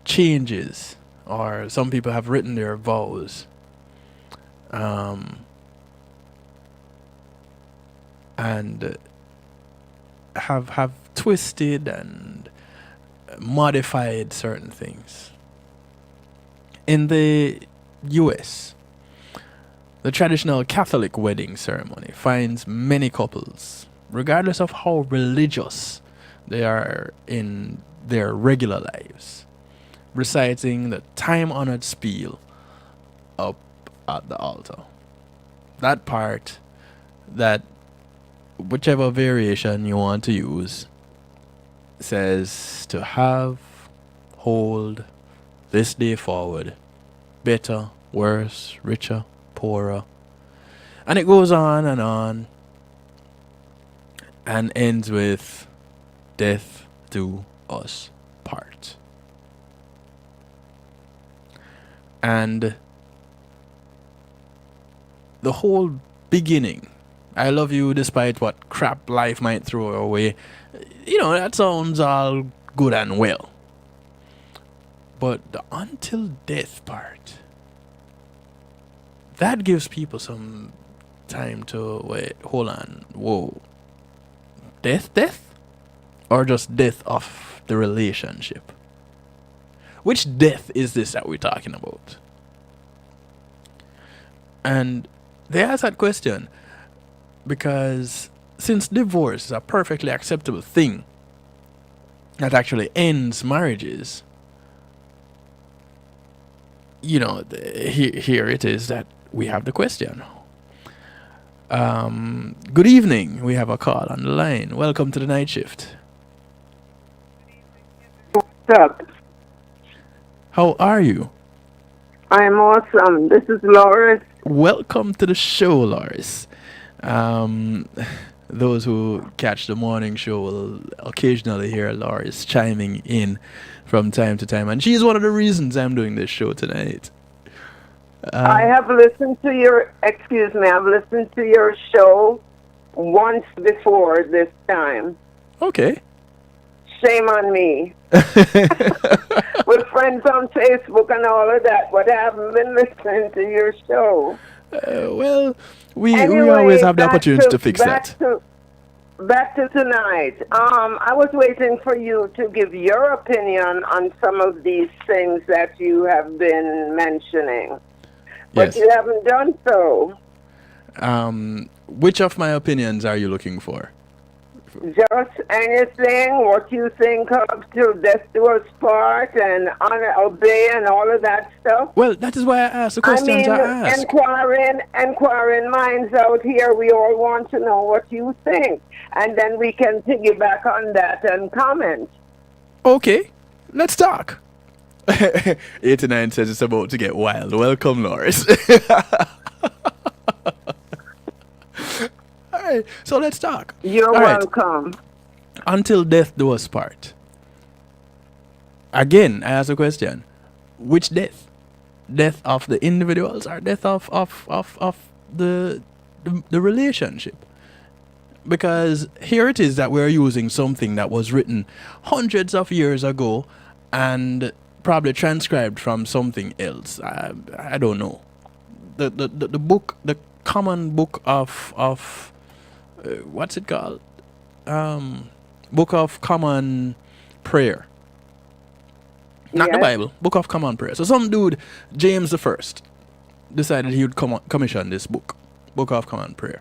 changes, or some people have written their vows and have twisted and modified certain things. In the US, the traditional Catholic wedding ceremony finds many couples, regardless of how religious they are in their regular lives, reciting the time-honored spiel up at the altar. That part, that whichever variation you want to use, says to have, hold, this day forward, better, worse, richer, poorer. And it goes on and ends with death do us part. And the whole beginning, I love you despite what crap life might throw your way, that sounds all good and well. But the until death part, that gives people some time to wait, hold on, whoa. Death? Or just death of the relationship? Which death is this that we're talking about? And they ask that question because since divorce is a perfectly acceptable thing that actually ends marriages, here it is that we have the question. Good evening. We have a call on the line. Welcome to the night shift. What's up? How are you? I'm awesome. This is Loris. Welcome to the show, Loris. Those who catch the morning show will occasionally hear Loris chiming in from time to time, and she's one of the reasons I'm doing this show tonight. I've listened to your show once before this time. Okay. Shame on me. With friends on Facebook and all of that, but I haven't been listening to your show. Well, we always have the opportunity to fix that. Back to tonight. I was waiting for you to give your opinion on some of these things that you have been mentioning. But you haven't done so. Which of my opinions are you looking for? Just anything, what you think of till death do us part and honor, obey and all of that stuff. Well, that is why I asked the questions I asked. Inquiring minds out here, we all want to know what you think. And then we can piggyback on that and comment. Okay, let's talk. 89 says it's about to get wild. Welcome, Norris. All right, so let's talk. You're welcome. Until death do us part. Again, I ask a question. Which death? Death of the individuals or death of the relationship? Because here it is that we're using something that was written hundreds of years ago and probably transcribed from something else. I don't know. The book, the common book of what's it called? Book of Common Prayer. Not the Bible. Book of Common Prayer. So some dude, James the First, decided he would commission this book, Book of Common Prayer.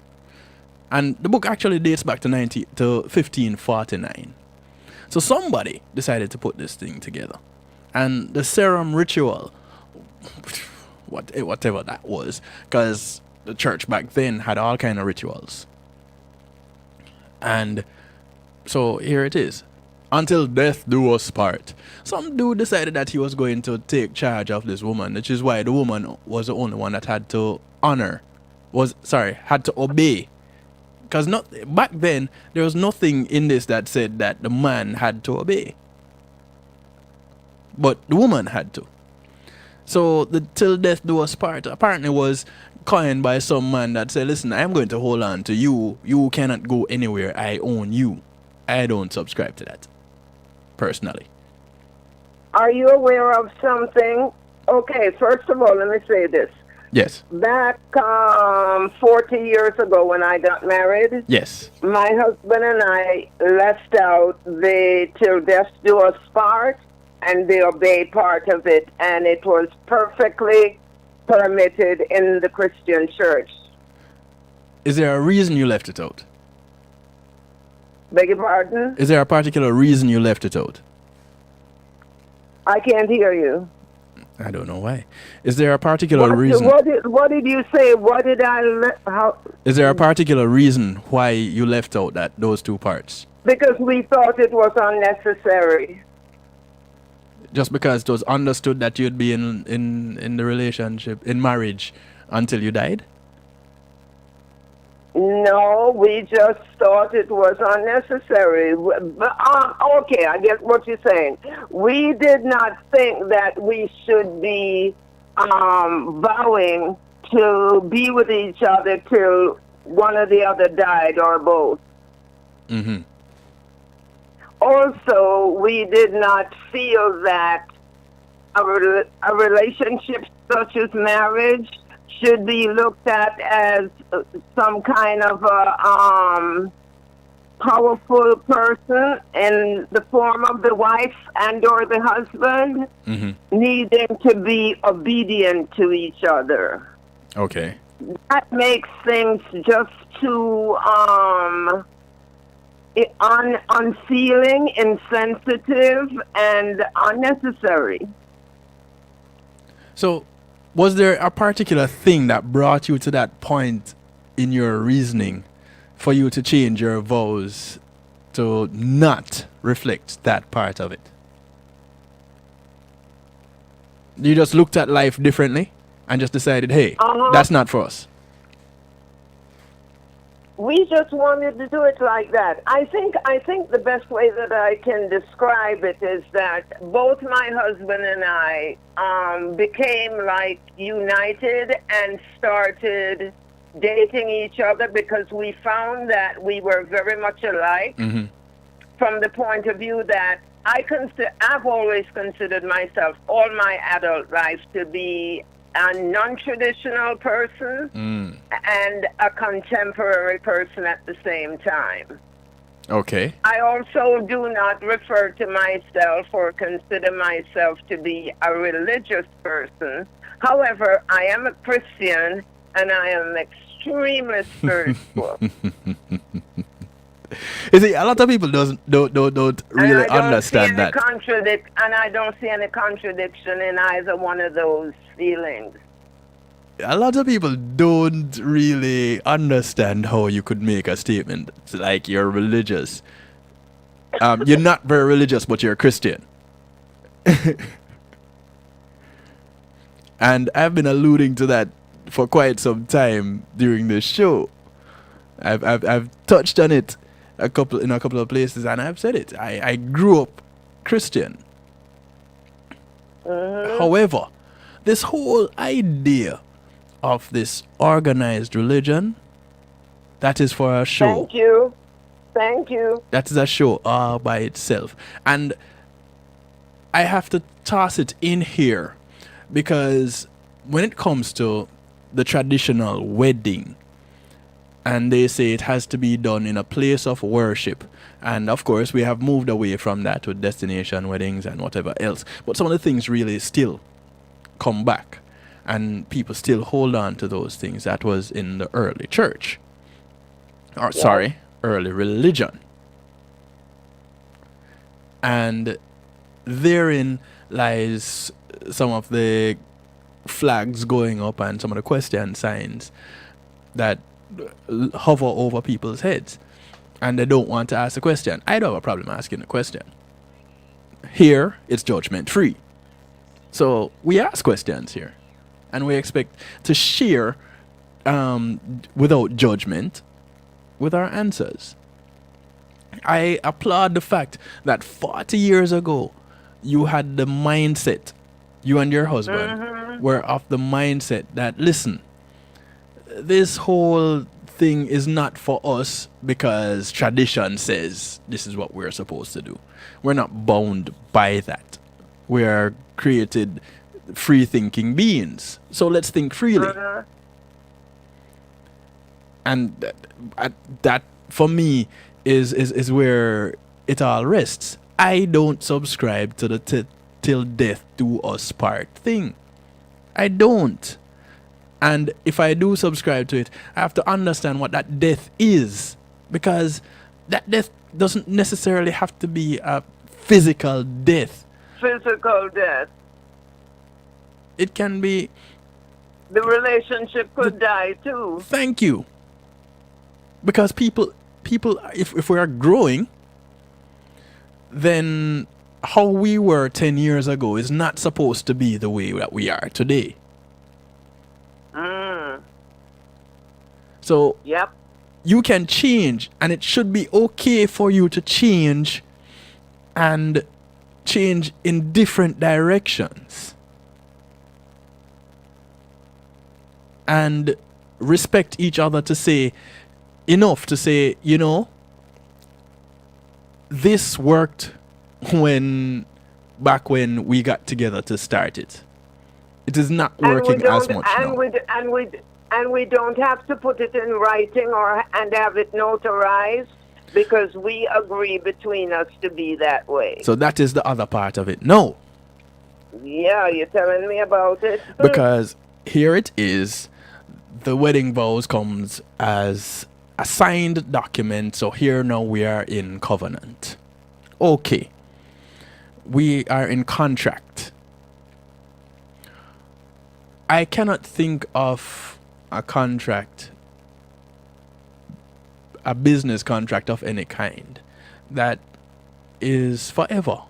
And the book actually dates back to 1549. So somebody decided to put this thing together. And the serum ritual, whatever that was, because the church back then had all kind of rituals. And so here it is. Until death do us part. Some dude decided that he was going to take charge of this woman, which is why the woman was the only one that had to had to obey. Because back then, there was nothing in this that said that the man had to obey. But the woman had to. So the till death do us part apparently was coined by some man that said, listen, I'm going to hold on to you. You cannot go anywhere. I own you. I don't subscribe to that, personally. Are you aware of something? Okay, first of all, let me say this. Yes. Back 40 years ago when I got married, yes, my husband and I left out the till death do us part and the obey part of it, and it was perfectly permitted in the Christian church. Is there a reason you left it out? Beg your pardon? Is there a particular reason you left it out? I can't hear you. I don't know why. Is there a particular reason? What did you say? What did I how? Is there a particular reason why you left out those two parts? Because we thought it was unnecessary. Just because it was understood that you'd be in the relationship, in marriage, until you died? No, we just thought it was unnecessary. But, okay, I get what you're saying. We did not think that we should be vowing to be with each other till one or the other died or both. Mm-hmm. Also, we did not feel that a relationship such as marriage should be looked at as some kind of a powerful person in the form of the wife and or the husband, needing to be obedient to each other. Okay. That makes things just too unfeeling, insensitive, and unnecessary. So, was there a particular thing that brought you to that point in your reasoning for you to change your vows to not reflect that part of it? You just looked at life differently and just decided, hey, that's not for us. We just wanted to do it like that. I think the best way that I can describe it is that both my husband and I became like united and started dating each other because we found that we were very much alike from the point of view that I've always considered myself all my adult life to be a non-traditional person and a contemporary person at the same time. Okay. I also do not refer to myself or consider myself to be a religious person. However, I am a Christian and I am extremely spiritual. You see, a lot of people don't really understand that. And I don't see any contradiction in either one of those feelings. A lot of people don't really understand how you could make a statement like you're religious. You're not very religious, but you're a Christian. And I've been alluding to that for quite some time during this show. I've touched on it in a couple of places, and I've said it. I grew up Christian. However, this whole idea of this organized religion, that is for a show. Thank you. That is a show all by itself. And I have to toss it in here because when it comes to the traditional wedding, and they say it has to be done in a place of worship, and of course we have moved away from that with destination weddings and whatever else, but some of the things really still come back, and people still hold on to those things that was in the early church, or sorry, early religion. And therein lies some of the flags going up and some of the question signs that hover over people's heads, and they don't want to ask the question. I don't have a problem asking the question. Here, it's judgment free. So we ask questions here, and we expect to share without judgment with our answers. I applaud the fact that 40 years ago, you had the mindset, you and your husband were of the mindset that, listen, this whole thing is not for us because tradition says this is what we're supposed to do. We're not bound by that. We are created free-thinking beings. So let's think freely. And that for me is where it all rests. I don't subscribe to the till death do us part thing. I don't. And if I do subscribe to it, I have to understand what that death is, because that death doesn't necessarily have to be a physical death. Physical death. It can be... The relationship could die too. Thank you. Because people, if we are growing, then how we were 10 years ago is not supposed to be the way that we are today. So you can change, and it should be okay for you to change, and change in different directions, and respect each other to say enough to say, you know, this worked back when we got together to start it. It is not working as much now. And we don't have to put it in writing and have it notarized, because we agree between us to be that way. So that is the other part of it. No. Yeah, you're telling me about it. Because here it is. The wedding vows comes as a signed document. So here now we are in covenant. Okay. We are in contract. I cannot think of a contract, a business contract of any kind, that is forever.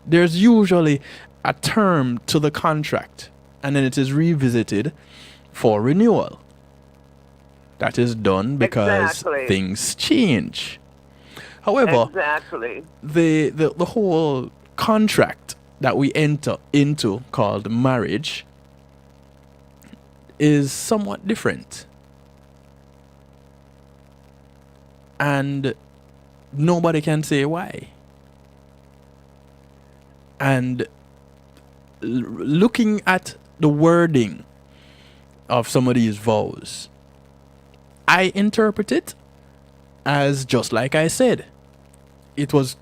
There's usually a term to the contract, and then it is revisited for renewal. That is done because things change. However, the whole contract that we enter into, called marriage, is somewhat different. And nobody can say why. And looking at the wording of some of these vows, I interpret it as, just like I said, it was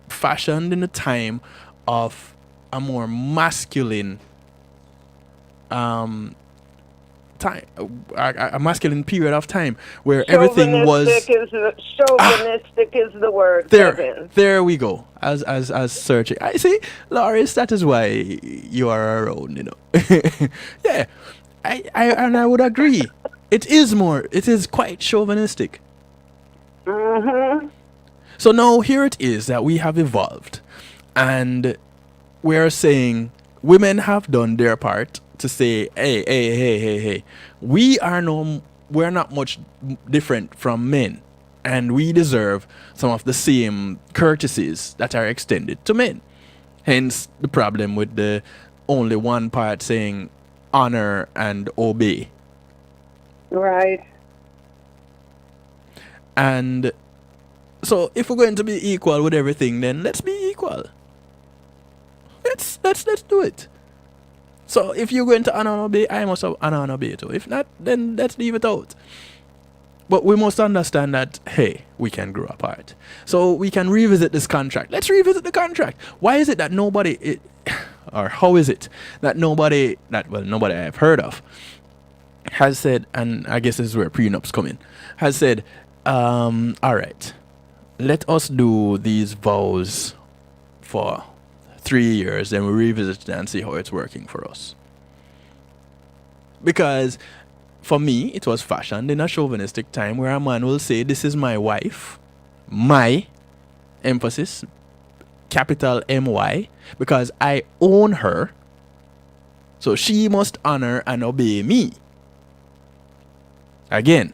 fashioned in a time of a more masculine time, a masculine period of time where everything was chauvinistic is the word. There we go. As searching, I see, Loris. That is why you are around, you know. Yeah, I would agree. It is quite chauvinistic. Mm-hmm. So now here it is that we have evolved, and we're saying women have done their part to say, hey, we're not much different from men, and we deserve some of the same courtesies that are extended to men. Hence the problem with the only one part saying honor and obey. Right. And so if we're going to be equal with everything, then let's be equal. Let's do it. So if you're going to honor and obey, I must honor and obey too. If not, then let's leave it out. But we must understand that, hey, we can grow apart. So we can revisit this contract. Let's revisit the contract. Why is it that or how is it that nobody I've heard of has said, and I guess this is where prenups come in, has said, all right, let us do these vows for 3 years, then we revisit it and see how it's working for us. Because for me, it was fashioned in a chauvinistic time where a man will say, this is my wife, my emphasis, capital M-Y, because I own her, so she must honor and obey me. Again,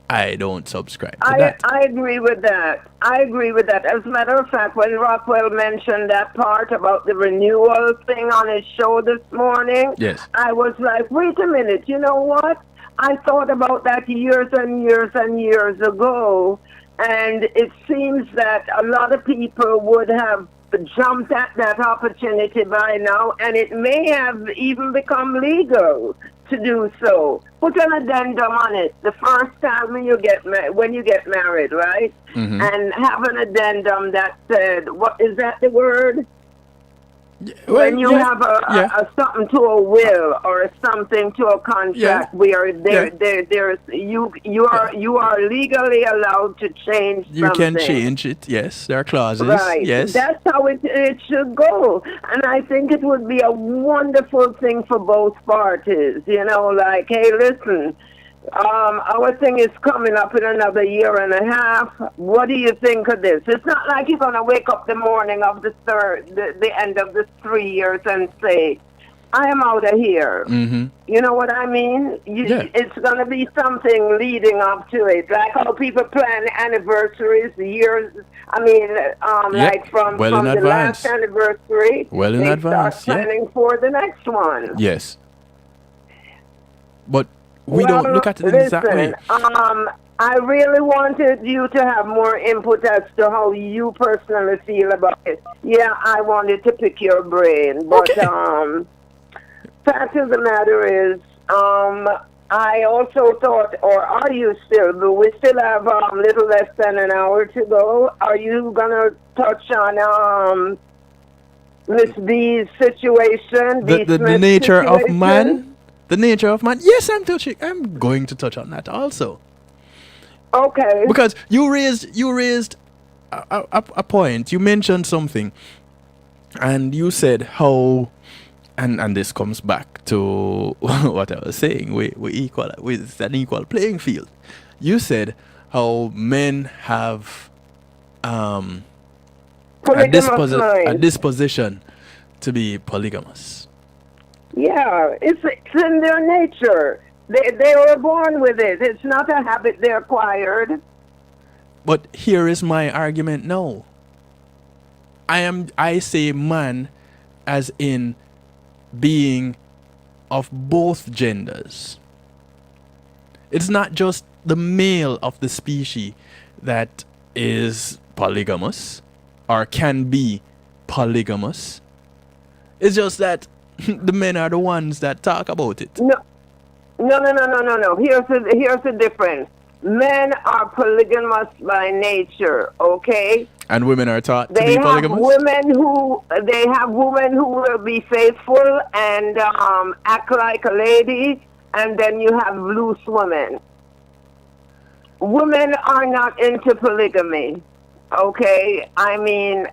I don't subscribe to that. I agree with that. As a matter of fact, when Rockwell mentioned that part about the renewal thing on his show this morning, yes, I was like, wait a minute, you know what? I thought about that years and years and years ago, and it seems that a lot of people would have jumped at that opportunity by now, and it may have even become legal to do so. Put an addendum on it the first time when you get married, right? Mm-hmm. And have an addendum that said, what is that the word? When you have a something to a will or something to a contract where you are legally allowed to change something. You can change it, yes. There are clauses. Right. Yes. That's how it should go. And I think it would be a wonderful thing for both parties. You know, like, hey, listen, our thing is coming up in another year and a half. What do you think of this? It's not like you're going to wake up the morning of the end of the 3 years and say, I am out of here. Mm-hmm. You know what I mean? It's going to be something leading up to it. Like how people plan anniversaries, years. I mean, like from the last anniversary, they start planning for the next one. Yes. But we don't look at it in that way. I really wanted you to have more input as to how you personally feel about it. Yeah, I wanted to pick your brain, but fact of the matter is, I also thought, or are you still? But we still have a little less than an hour to go. Are you gonna touch on Miss B's situation? The nature of man. The nature of man. Yes, I'm going to touch on that also. Okay. Because you raised a point. You mentioned something, and you said how, and this comes back to what I was saying. We equal. It's an equal playing field. You said how men have a disposition to be polygamous. Yeah, it's in their nature. They were born with it. It's not a habit they acquired. But here is my argument now. I say man as in being of both genders. It's not just the male of the species that is polygamous or can be polygamous. It's just that the men are the ones that talk about it. No. Here's the difference. Men are polygamous by nature, okay? And women are taught to be polygamous? They have women who will be faithful and act like a lady and then you have loose women. Women are not into polygamy, okay? I mean,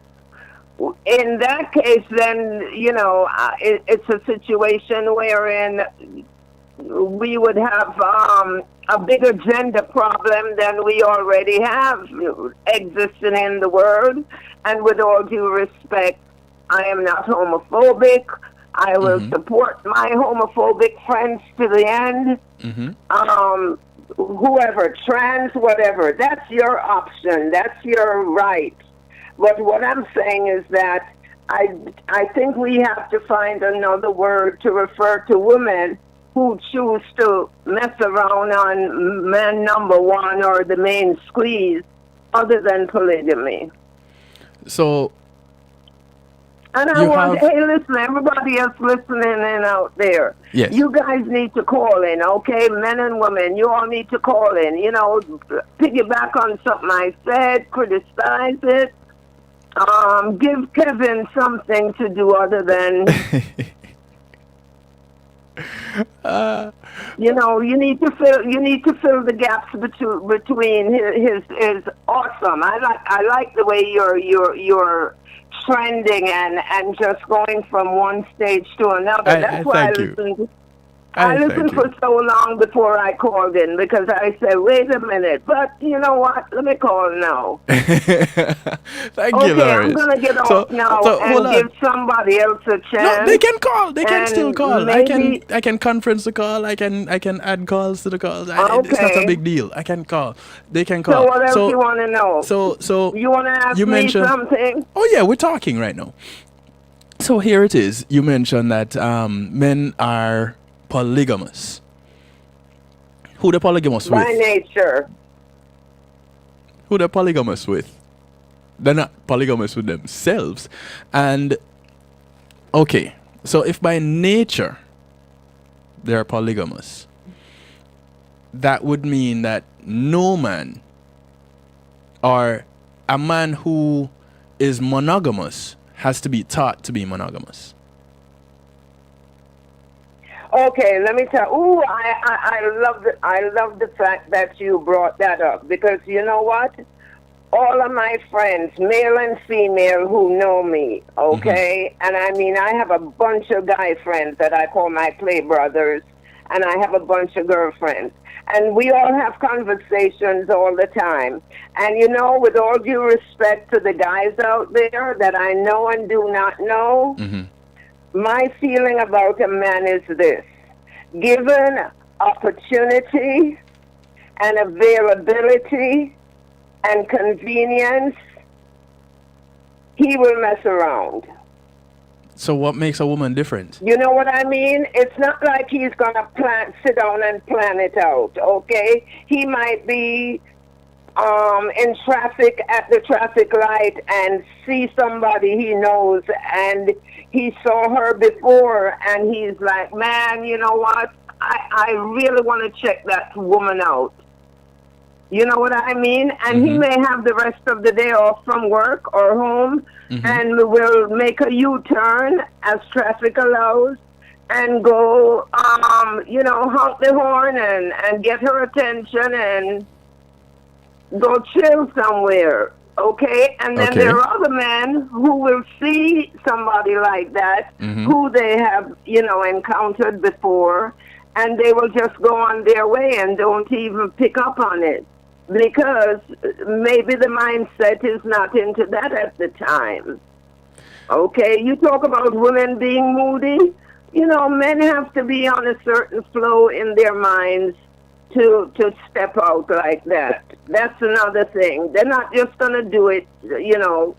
in that case, then, you know, it's a situation wherein we would have a bigger gender problem than we already have existing in the world. And with all due respect, I am not homophobic. I will support my homophobic friends to the end. Whoever, trans, whatever, that's your option. That's your right. But what I'm saying is that I think we have to find another word to refer to women who choose to mess around on man number one or the main squeeze other than polygamy. So, and I want, hey, listen, everybody else listening in out there, yes, you guys need to call in, okay? Men and women, you all need to call in, you know, piggyback on something I said, criticize it, give Kevin something to do other than... you know, you need to fill the gaps between his awesome. I like the way you're trending and just going from one stage to another. That's why I listened for so long before I called in, because I said, wait a minute, but you know what? Let me call now. Thank you, Loris. Okay, I'm going to get off now and give somebody else a chance. No, they can call. They can still call. I can conference the call. I can add calls to the calls. It's not a big deal. I can call. They can call. So what else you want to know? So you want to ask me something? Oh, yeah, we're talking right now. So here it is. You mentioned that men are polygamous. Who they're polygamous with? By nature. Who they're polygamous with? They're not polygamous with themselves. And okay, so if by nature they're polygamous, that would mean that no man, or a man who is monogamous, has to be taught to be monogamous. Okay, let me tell. Ooh, I love the fact that you brought that up, because you know what? All of my friends, male and female, who know me, okay, and I mean, I have a bunch of guy friends that I call my play brothers, and I have a bunch of girlfriends, and we all have conversations all the time. And you know, with all due respect to the guys out there that I know and do not know. My feeling about a man is this: given opportunity and availability and convenience, he will mess around. So what makes a woman different? You know what I mean? It's not like he's going to sit down and plan it out, okay? He might be in traffic at the traffic light and see somebody he knows, and he saw her before, and he's like, man, you know what? I really want to check that woman out. You know what I mean? And he may have the rest of the day off from work or home, and will make a U-turn as traffic allows, and go, you know, honk the horn and get her attention and go chill somewhere, okay? And then there are other men who will see somebody like that, who they have, you know, encountered before, and they will just go on their way and don't even pick up on it, because maybe the mindset is not into that at the time. Okay, you talk about women being moody. You know, men have to be on a certain flow in their minds to step out like that. That's another thing. They're not just going to do it, you know.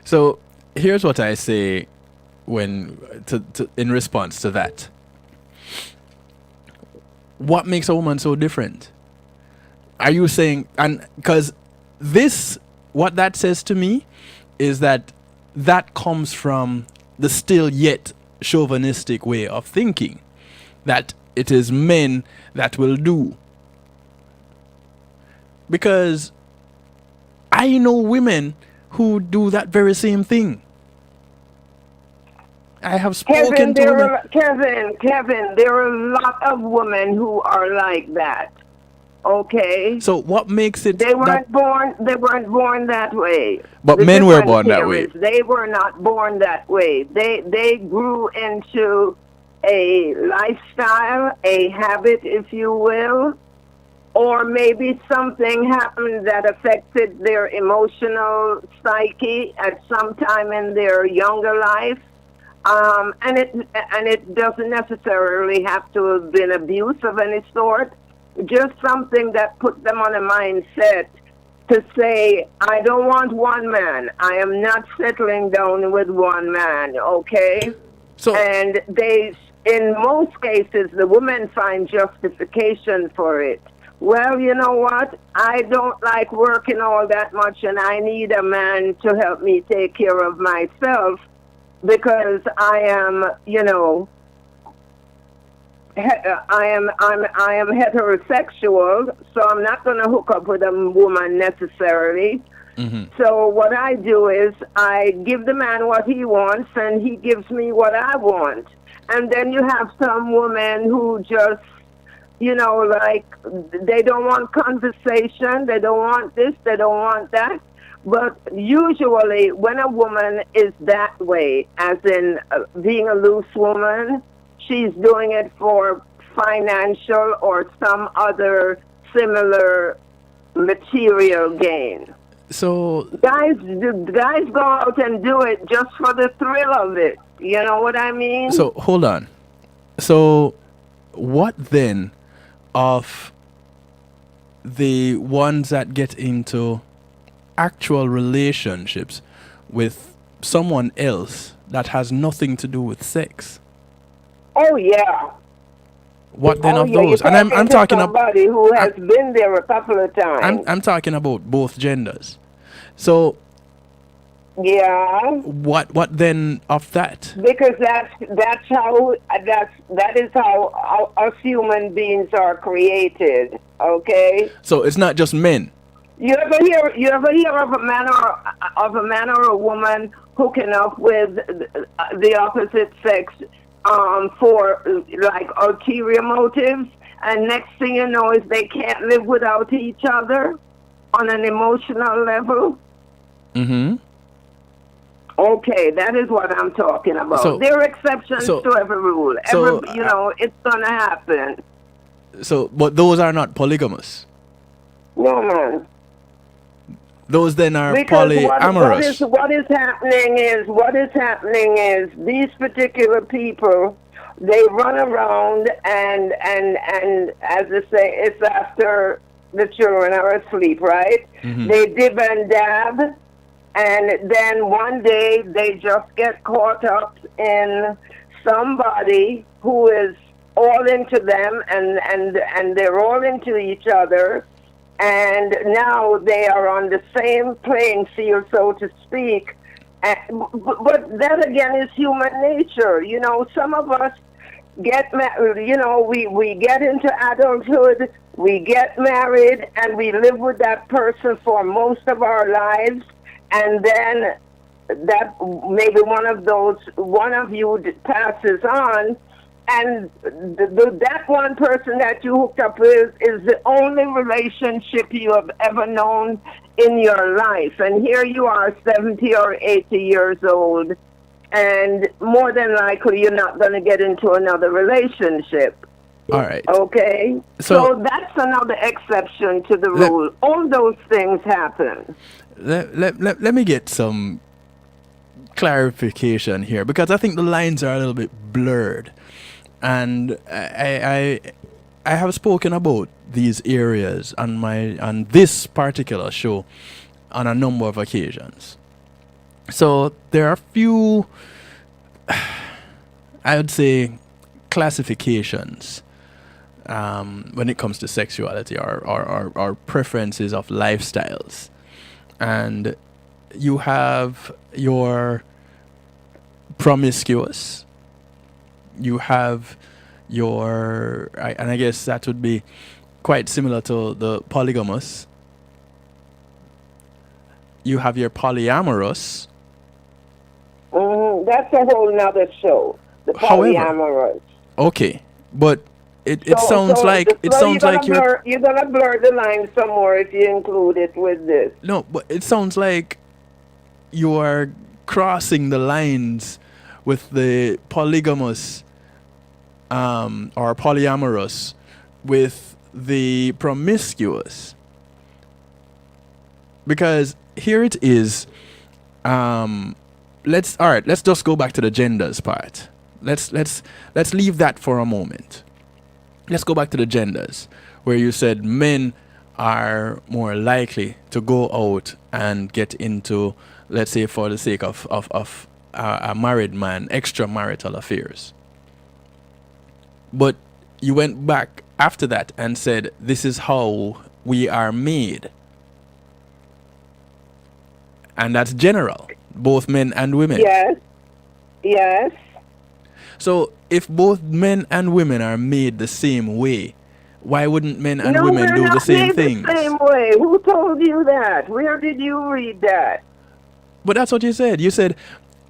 So here's what I say when in response to that. What makes a woman so different? Are you saying, and because this, what that says to me is that comes from the still yet chauvinistic way of thinking, that it is men that will do. Because I know women who do that very same thing. I have spoken to women. Kevin, there are a lot of women who are like that. Okay. So what makes it? They weren't born. They weren't born that way. But The men were difference born that here way. is they were not born that way. They grew into a lifestyle, a habit, if you will, or maybe something happened that affected their emotional psyche at some time in their younger life. And it doesn't necessarily have to have been abuse of any sort. Just something that put them on a mindset to say, I don't want one man. I am not settling down with one man, okay? So, and they, in most cases, the women find justification for it. Well, you know what? I don't like working all that much, and I need a man to help me take care of myself because I am, you know, I am heterosexual, so I'm not going to hook up with a woman necessarily. Mm-hmm. So what I do is I give the man what he wants, and he gives me what I want. And then you have some women who just, you know, like, they don't want conversation, they don't want this, they don't want that. But usually when a woman is that way, as in being a loose woman, she's doing it for financial or some other similar material gain. So guys go out and do it just for the thrill of it. You know what I mean? So hold on. So what then of the ones that get into actual relationships with someone else that has nothing to do with sex? Oh yeah. What then oh, of yeah, those? And I'm talking about somebody who has been there a couple of times. I'm talking about both genders. So yeah. What then of that? Because that is how us human beings are created. Okay. So it's not just men. You ever hear of a man or a woman hooking up with the opposite sex for like ulterior motives, and next thing you know is they can't live without each other on an emotional level? Mm-hmm. Okay, that is what I'm talking about. So, there are exceptions to every rule. You know, it's gonna happen. So, but those are not polygamous. No, man. Those then are because polyamorous. What is happening is these particular people, they run around and as they say, it's after the children are asleep, right? Mm-hmm. They dib and dab, and then one day they just get caught up in somebody who is all into them, and they're all into each other. And now they are on the same playing field, so to speak. But that again is human nature. You know, some of us get married, you know, we get into adulthood, we get married, and we live with that person for most of our lives. And then that maybe one of you passes on. And that one person that you hooked up with is the only relationship you have ever known in your life. And here you are, 70 or 80 years old, and more than likely you're not going to get into another relationship. All right. Okay? So that's another exception to the rule. All those things happen. Let me get some clarification here, because I think the lines are a little bit blurred. And I have spoken about these areas on this particular show on a number of occasions. So there are a few, I would say, classifications when it comes to sexuality or preferences of lifestyles. And you have your promiscuous. You have your, and I guess that would be quite similar to the polygamous. You have your polyamorous. that's a whole nother show. The polyamorous. Okay, but it sounds like you're gonna blur the line some more if you include it with this. No, but it sounds like you are crossing the lines with the polygamous or polyamorous with the promiscuous. Because here it is. Let's just go back to the genders part. Let's leave that for a moment. Let's go back to the genders, where you said men are more likely to go out and get into, let's say, for the sake of a married man, extramarital affairs. But you went back after that and said, this is how we are made. And that's general, both men and women. Yes. Yes. So if both men and women are made the same way, why wouldn't men and women do the same things? The same way. Who told you that? Where did you read that? But that's what you said. You said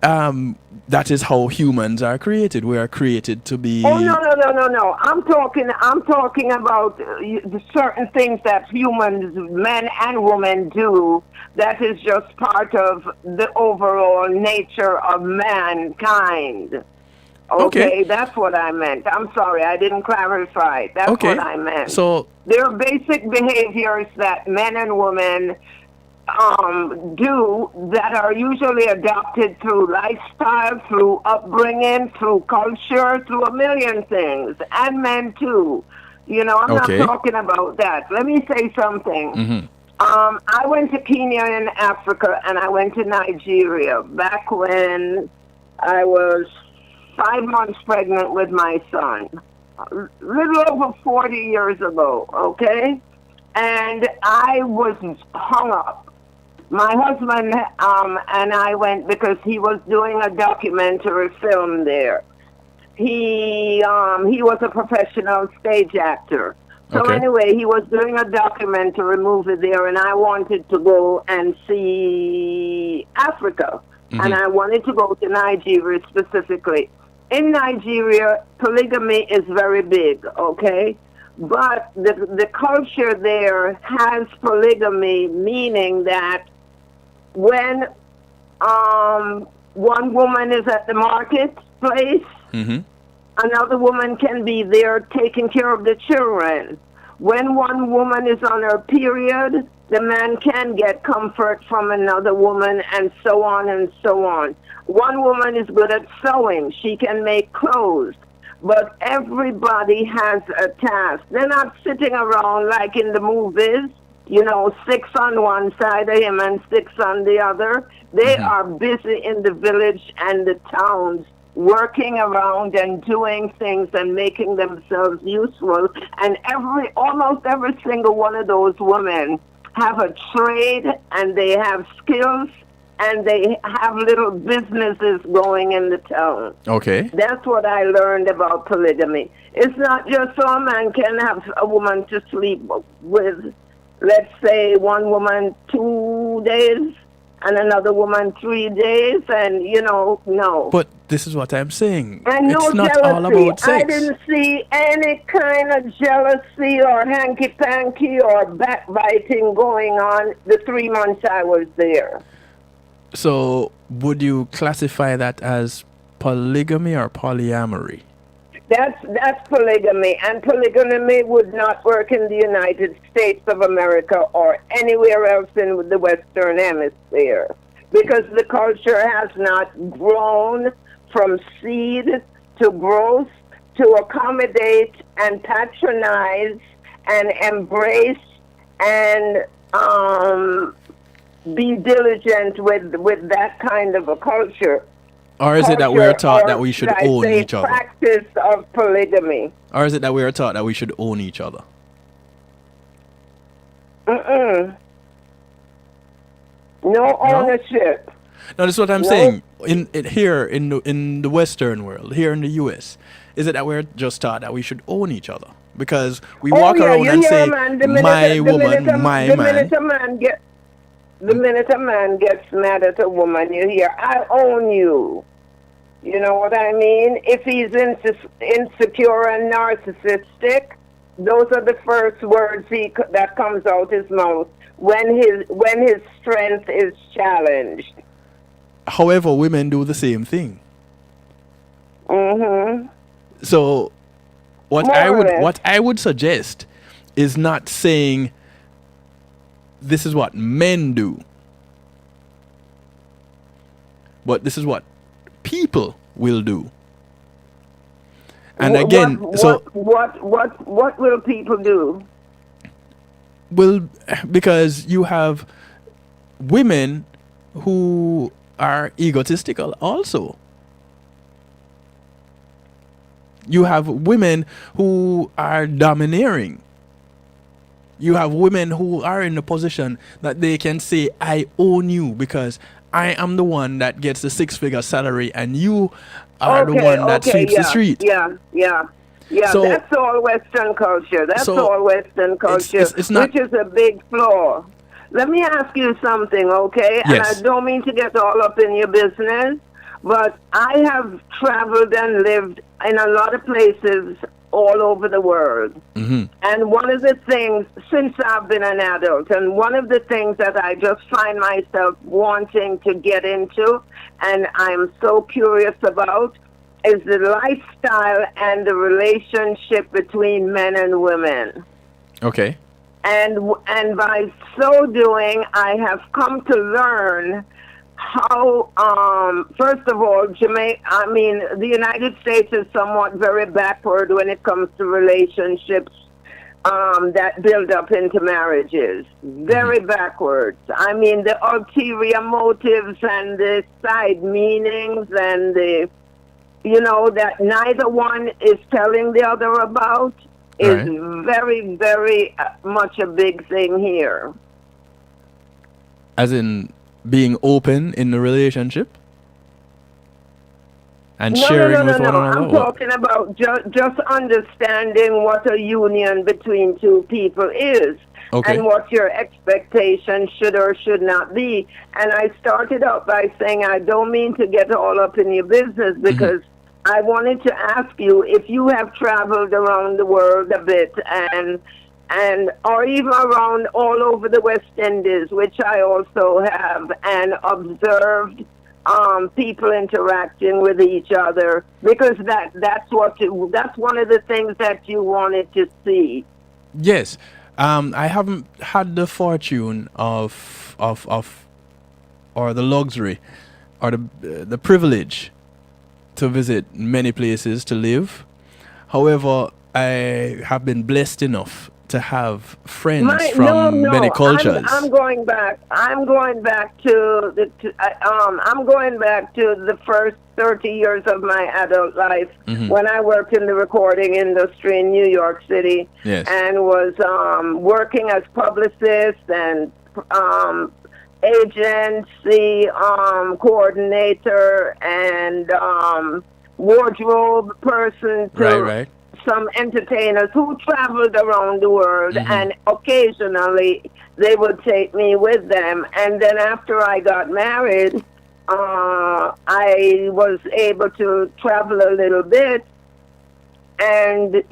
that is how humans are created. We are created to be. Oh no. I'm talking about the certain things that humans, men and women, do. That is just part of the overall nature of mankind. Okay, that's what I meant. I'm sorry, I didn't clarify. That's what I meant. So there are basic behaviors that men and women do that are usually adopted through lifestyle, through upbringing, through culture, through a million things, and men too. You know, I'm not talking about that. Let me say something. Mm-hmm. I went to Kenya in Africa, and I went to Nigeria back when I was 5 months pregnant with my son, a little over 40 years ago, okay? And I was hung up. My husband and I went because he was doing a documentary film there. He was a professional stage actor. So anyway, he was doing a documentary movie there, and I wanted to go and see Africa. Mm-hmm. And I wanted to go to Nigeria specifically. In Nigeria, polygamy is very big, okay? But the culture there has polygamy, meaning that when one woman is at the marketplace, another woman can be there taking care of the children. When one woman is on her period, the man can get comfort from another woman, and so on and so on. One woman is good at sewing. She can make clothes. But everybody has a task. They're not sitting around like in the movies, you know, 6 on one side of him and 6 on the other. They are busy in the village and the towns, working around and doing things and making themselves useful. And almost every single one of those women have a trade, and they have skills, and they have little businesses going in the town. Okay. That's what I learned about polygamy. It's not just so a man can have a woman to sleep with, let's say, one woman 2 days and another woman 3 days, and, you know, no. But this is what I'm saying. And it's no not jealousy. all about sex. I didn't see any kind of jealousy or hanky-panky or backbiting going on the 3 months I was there. So, would you classify that as polygamy or polyamory? That's polygamy, and polygamy would not work in the United States of America or anywhere else in the Western Hemisphere, because the culture has not grown from seed to growth to accommodate and patronize and embrace and be diligent with that kind of a culture. Or is it that we are taught that we should own each other? Practice of polygamy. Or is it that we are taught that we should own each other? No ownership. No, this is what I'm saying. Here in the Western world, here in the US, is it that we're just taught that we should own each other? Because we walk around and say, my woman, my man. The minute a man gets mad at a woman, you hear, I own you. You know what I mean? If he's insecure and narcissistic, those are the first words that comes out his mouth when his strength is challenged. However, women do the same thing. Mm-hmm. So what I would suggest is not saying this is what men do, but this is what people will do. And again, what will people do? Well, because you have women who are egotistical also. You have women who are domineering. You have women who are in the position that they can say, I own you because I am the one that gets the 6-figure salary and you are the one that sweeps the street. Yeah, so, that's all Western culture. That's all Western culture, it's not, which is a big flaw. Let me ask you something, okay? Yes. And I don't mean to get all up in your business, but I have traveled and lived in a lot of places all over the world. Mm-hmm. And one of the things, since I've been an adult, and one of the things that I just find myself wanting to get into, and I'm so curious about, is the lifestyle and the relationship between men and women. Okay. And by so doing, I have come to learn how, first of all, the United States is somewhat very backward when it comes to relationships that build up into marriages. Very backwards. I mean, the ulterior motives and the side meanings and that neither one is telling the other about is very, very much a big thing here. As in being open in the relationship and sharing with one another? I'm talking about just understanding what a union between two people is. Okay. And what your expectation should or should not be. And I started out by saying I don't mean to get all up in your business because I wanted to ask you if you have traveled around the world a bit and or even around all over the West Indies, which I also have, and observed people interacting with each other, because that's one of the things that you wanted to see. Yes. I haven't had the fortune of or the luxury or the privilege to visit many places to live. However, I have been blessed enough to have friends from many cultures. I'm going back to the first 30 years of my adult life when I worked in the recording industry in New York City. Yes. And was working as publicist and agency coordinator and wardrobe person to some entertainers who traveled around the world, and occasionally they would take me with them. And then after I got married, I was able to travel a little bit, and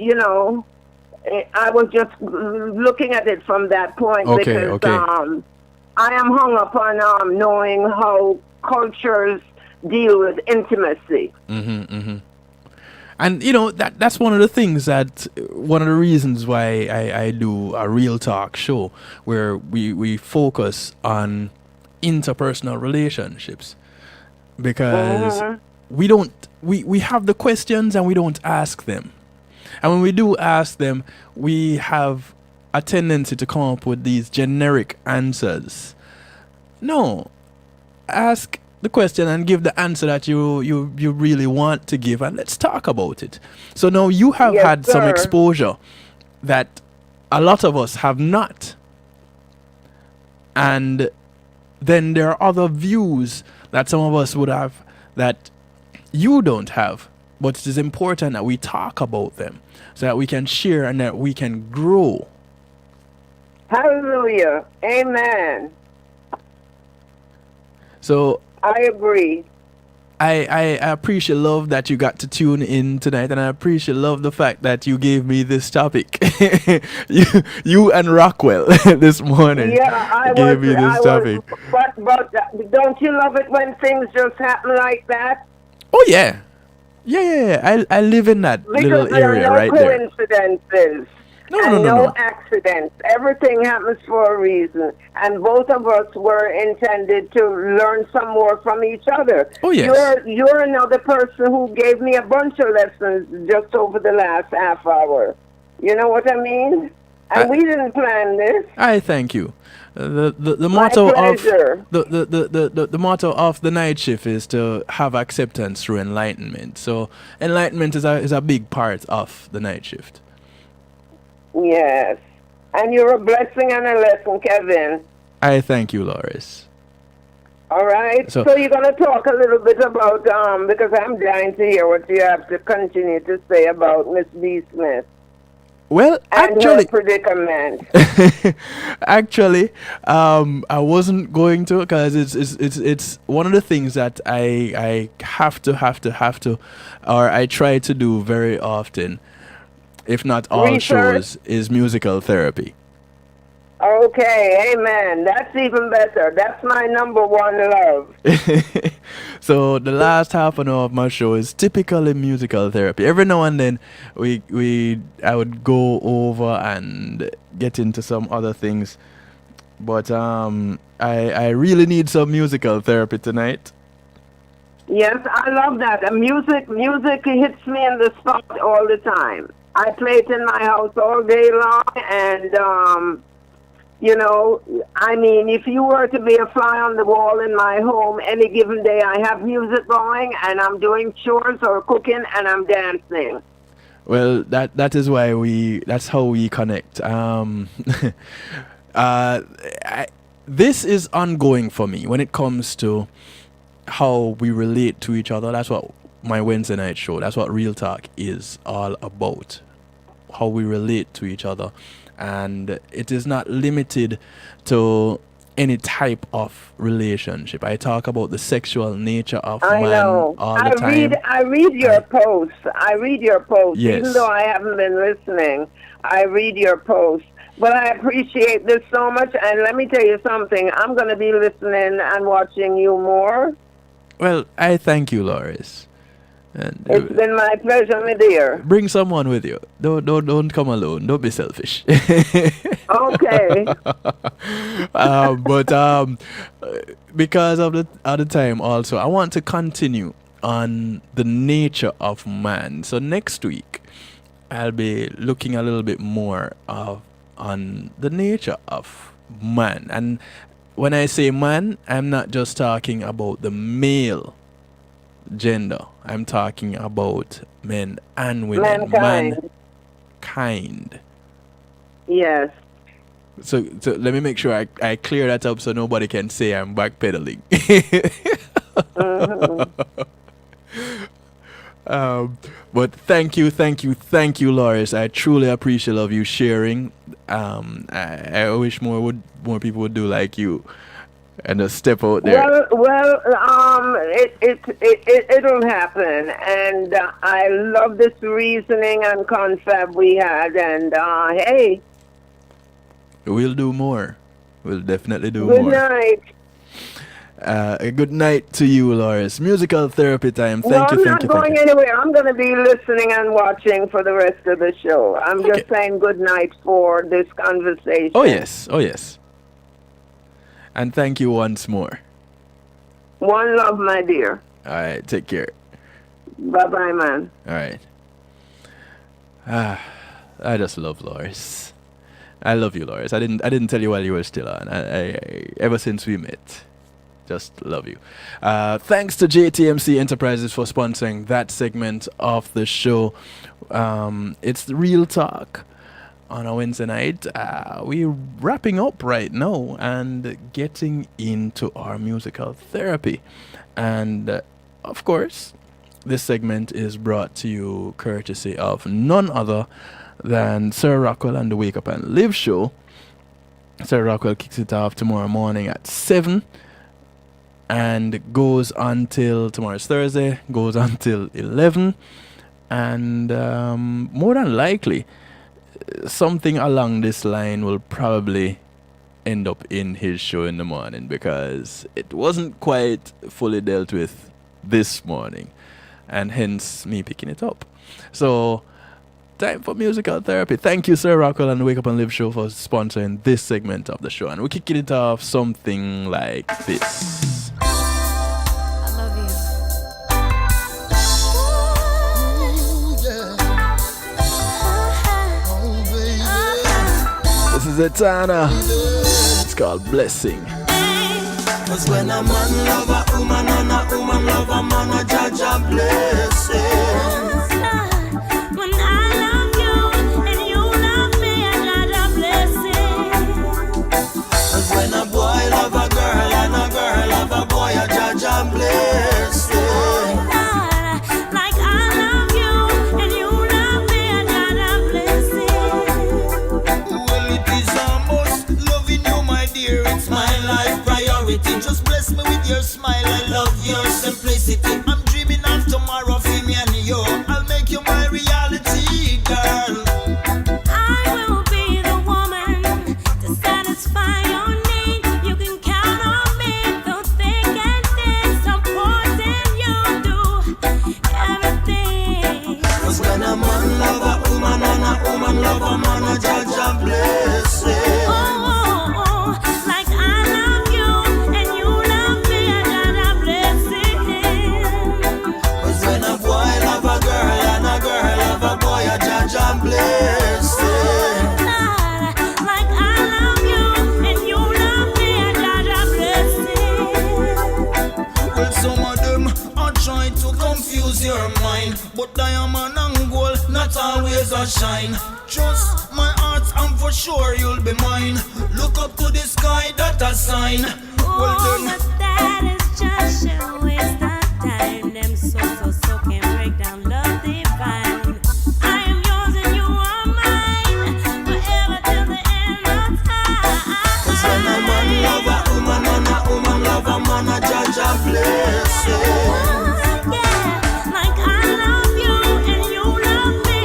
I was just looking at it from that point because I am hung up on knowing how cultures deal with intimacy. And that's one of the things one of the reasons why I do a real talk show where we focus on interpersonal relationships, because we have the questions and we don't ask them. And when we do ask them, we have a tendency to come up with these generic answers. No, ask the question and give the answer that you really want to give, and let's talk about it. So now you have had some exposure that a lot of us have not. And then there are other views that some of us would have that you don't have. But it is important that we talk about them so that we can share and that we can grow. Hallelujah. Amen. So I agree. I appreciate love that you got to tune in tonight, and I appreciate love the fact that you gave me this topic. you and Rockwell this morning gave me this topic. But don't you love it when things just happen like that? Oh yeah. I live in that little area right there. Because there are no coincidences. No accidents. Everything happens for a reason. And both of us were intended to learn some more from each other. Oh, yes. You're another person who gave me a bunch of lessons just over the last half hour. You know what I mean? And we didn't plan this. I thank you. The motto of the motto of the night shift is to have acceptance through enlightenment. So enlightenment is a big part of the night shift. Yes. And you're a blessing and a lesson, Kevin. I thank you, Loris. All right. So you're going to talk a little bit about, because I'm dying to hear what you have to continue to say about Miss B. Smith. Well, and actually, her predicament. Actually, I wasn't going to, because it's one of the things that I have to, or I try to do very often, if not all shows, is musical therapy. Okay, amen. That's even better. That's my number one love. So the last half an hour of my show is typically musical therapy. Every now and then I would go over and get into some other things. But I really need some musical therapy tonight. Yes, I love that. Music hits me in the spot all the time. I play it in my house all day long, and you know, I mean, if you were to be a fly on the wall in my home any given day, I have music going, and I'm doing chores or cooking, and I'm dancing. Well, that is why that's how we connect. This is ongoing for me when it comes to how we relate to each other. That's what my Wednesday night show, that's what Real Talk is all about. How we relate to each other. And it is not limited to any type of relationship. I talk about the sexual nature of man all the time. I read your posts. Yes. Even though I haven't been listening, I read your posts. But I appreciate this so much. And let me tell you something. I'm going to be listening and watching you more. Well, I thank you, Loris. And it's been my pleasure, my dear. Bring someone with you. Don't come alone. Don't be selfish. Okay. But because of the time also, I want to continue on the nature of man. So next week, I'll be looking a little bit more on the nature of man. And when I say man, I'm not just talking about the male gender. I'm talking about men and women. Mankind. Yes. So let me make sure I clear that up so nobody can say I'm backpedaling. But thank you, Loris. I truly appreciate of you sharing. I wish more people would do like you. And just step out there. It'll happen, and I love this reasoning and confab we had, and hey, we'll do more. We'll definitely do more. Good night. A good night to you, Loris. Musical therapy time. Thank you. I'm not going anywhere. I'm going to be listening and watching for the rest of the show. I'm just saying good night for this conversation. Oh yes. And thank you once more. One love, my dear. All right, take care. Bye-bye, man. All right. I just love Loris. I love you, Loris. I didn't tell you while you were still on. I ever since we met, just love you. Thanks to JTMC Enterprises for sponsoring that segment of the show. It's the Real Talk. On a Wednesday night, we're wrapping up right now and getting into our musical therapy. And of course, this segment is brought to you courtesy of none other than Sir Rockwell and the Wake Up and Live show. Sir Rockwell kicks it off tomorrow morning at 7. and goes until tomorrow's Thursday, goes until 11, and more than likely something along this line will probably end up in his show in the morning, because it wasn't quite fully dealt with this morning, and hence me picking it up. So time for musical therapy. Thank you, Sir Rockwell and the Wake Up and Live show, for sponsoring this segment of the show, and we're kicking it off something like this. I love you. This is Etana. It's called Blessing. Cause when a man love a woman and a woman love a man, a judge a blessing. When I love you and you love me, a judge a blessing. Cause when a boy love a girl and a girl love a boy, a judge a blessing. Like I love you and you love me, a judge a blessing. Well, it is almost loving you, my dear. It's my life priority. Just bless me with your smile. I love your simplicity. I'm dreaming of tomorrow for me and you. I'll make you my reality, girl. I will be the woman to satisfy your need. You can count on me through thick and thin, supporting you do everything. Cause when a man love a woman and a woman love a man, a judge a blessing. Like I love you and you love me, a judge a blessing. Cause when a boy love a girl and a girl love a boy, a judge a blessing. Like I love you and you love me, a judge a blessing. Well, some of them are trying to confuse your mind, but diamond and gold not always a shine. Trust my heart and for sure you'll be mine. Look up to the sky, that a sign. Well then, but that is just a waste of time. Them so can break down love divine. I am yours and you are mine, forever till the end of time. Cause when a man love a woman and a woman love a man, a judge a blessing. Like I love you and you love me,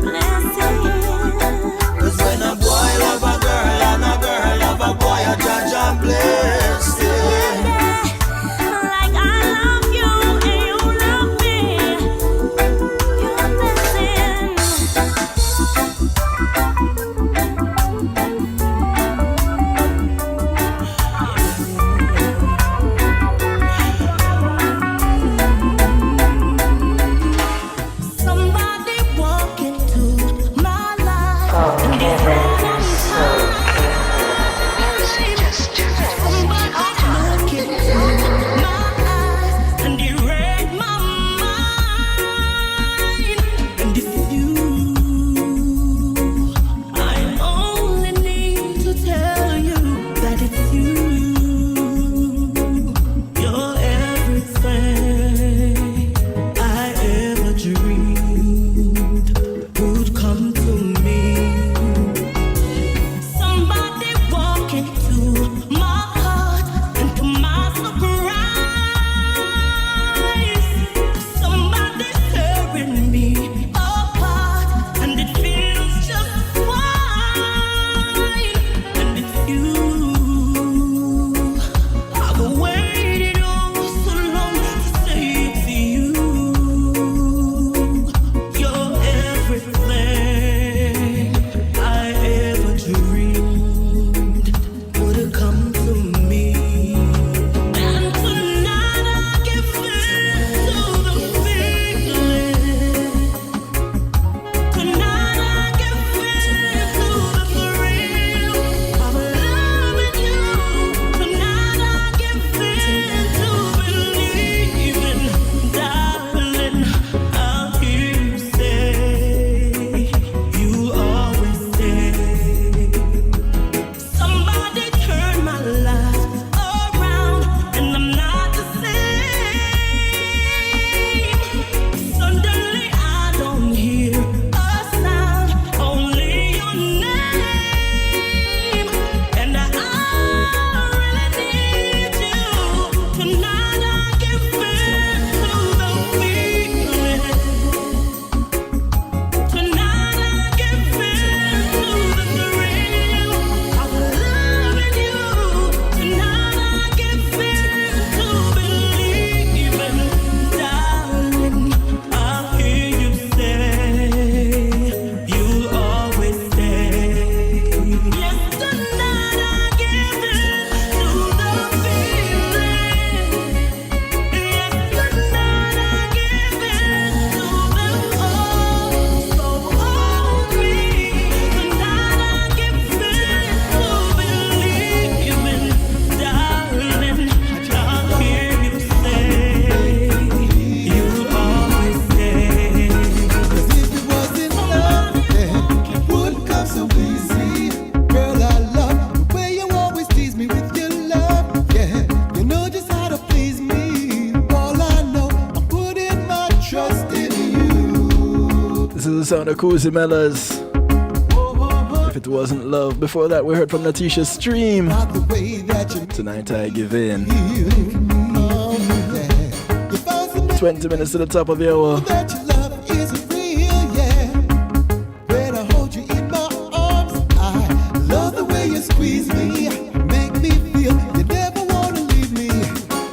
blessing. Cause when a boy love a girl and a girl love a boy, a judge a blessing. Like I love you and you love me, This is the sound of Cozy Mellors. If it wasn't love. Before that, we heard from Natisha Stream. Tonight I give in. 20 minutes to the top of the hour. Squeeze me, make me feel you never wanna leave me.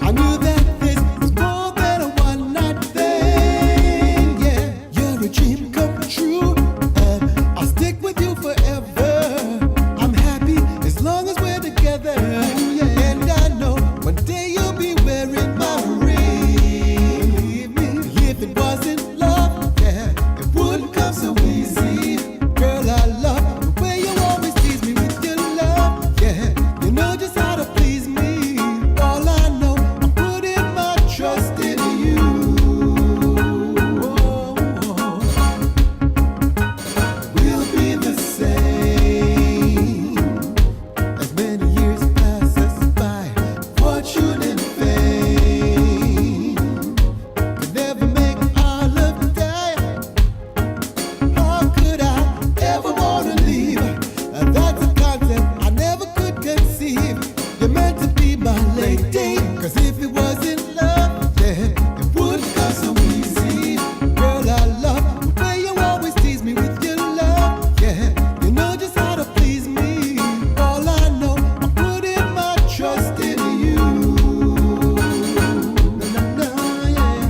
I knew that this was more than a one night thing. Yeah, you're a dream come true, and I'll stick with you forever. I'm happy as long as we're together. Yeah, and I know one day you'll be wearing my ring. If it wasn't love, yeah, it wouldn't come so easy. Girl, I love the way you always tease me with your love. Yeah, you know just how to please me. All I know, I'm putting my trust in you. We'll be the same as many years pass us by. Fortune and fame could never make our love die. How could I ever wanna leave? That's a concept I never could conceive. You're meant to be my lady, 'cause if it wasn't love, yeah, it wouldn't come so easy. Girl, I love the way you always tease me with your love. Yeah, you know just how to please me. All I know, I'm putting my trust in you. No, yeah.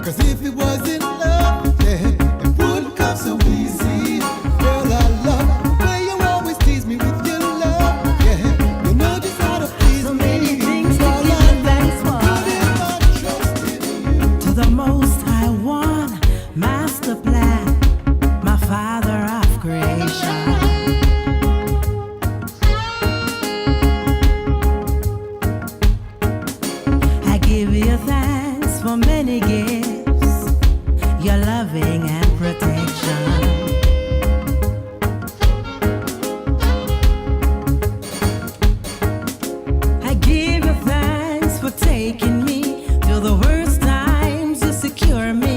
'Cause if it wasn't love, yeah, it wouldn't come so easy. Girl, I love the way you always tease me with your love. Yeah, you know just how to please So me. many things to All give I you thanks know, for. putting my trust in you. To the Most High One, Master Plan, my Father of creation. I give you thanks for many gifts, your loving and protection. I give you thanks for taking me through the worst times. You secure me.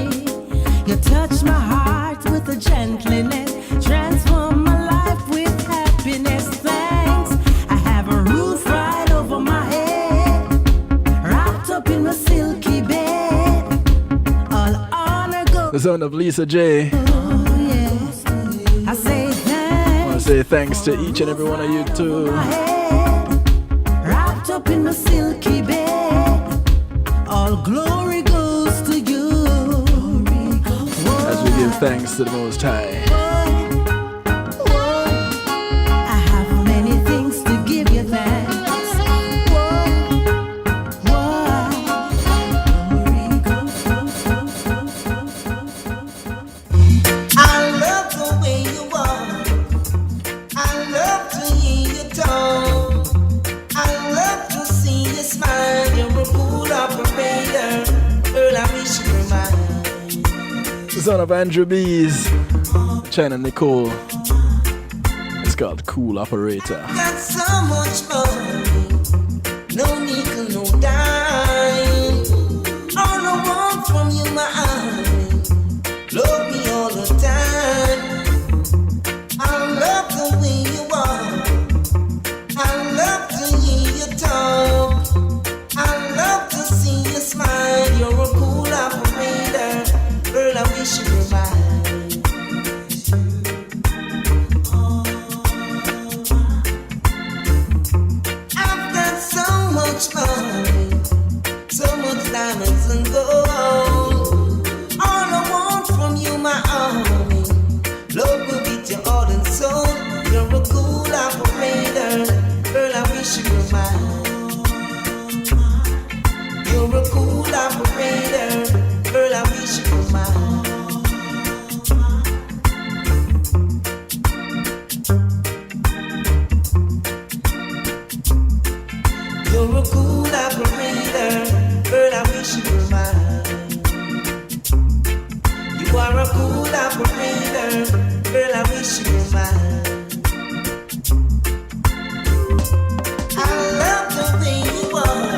You touch my heart with a gentleness. Transform my life with happiness. Thanks. I have a roof right over my head, wrapped up in my silky bed. All honor goes. The sound of Lisa J. I say I thanks. want to say thanks to each and every one of you too. My head, wrapped up in my silky bed. All glory goes to you. As we give thanks to the Most High. I have many things to give you thanks. I love the way you walk. I love to hear you talk. I love to see you smile. You're a cool operator. Girl, I wish you were mine. The son of Andrew Bees, China Nicole. It's called Cool Operator. Got so much money, no nickel, no dime. All I want from you, my honey, love me all the time. I love the way you walk. I love to hear you talk. I love to see you smile. You're a cool operator. Girl, I wish you were mine. I've got so much money, so much diamonds and gold. All I want from you, my honey, love will beat your heart and soul. You're a cool operator, girl, I wish you were mine. You're a cool operator, girl, I wish you were mine. You're a cool operator, girl, I wish you were mine. You are a cool operator, girl, I wish you were mine. I love the way you are.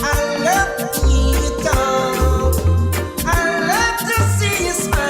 I love to hear you talk. I love to see you smile.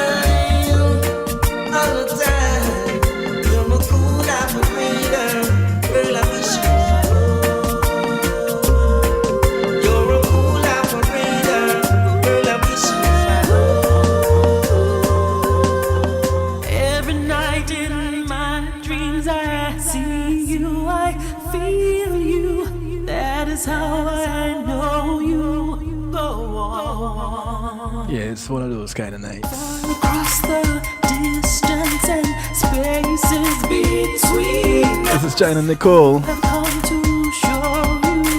Yeah, it's one of those kind of nights. Across the distance and spaces between. This is China Nicole. I've come to show you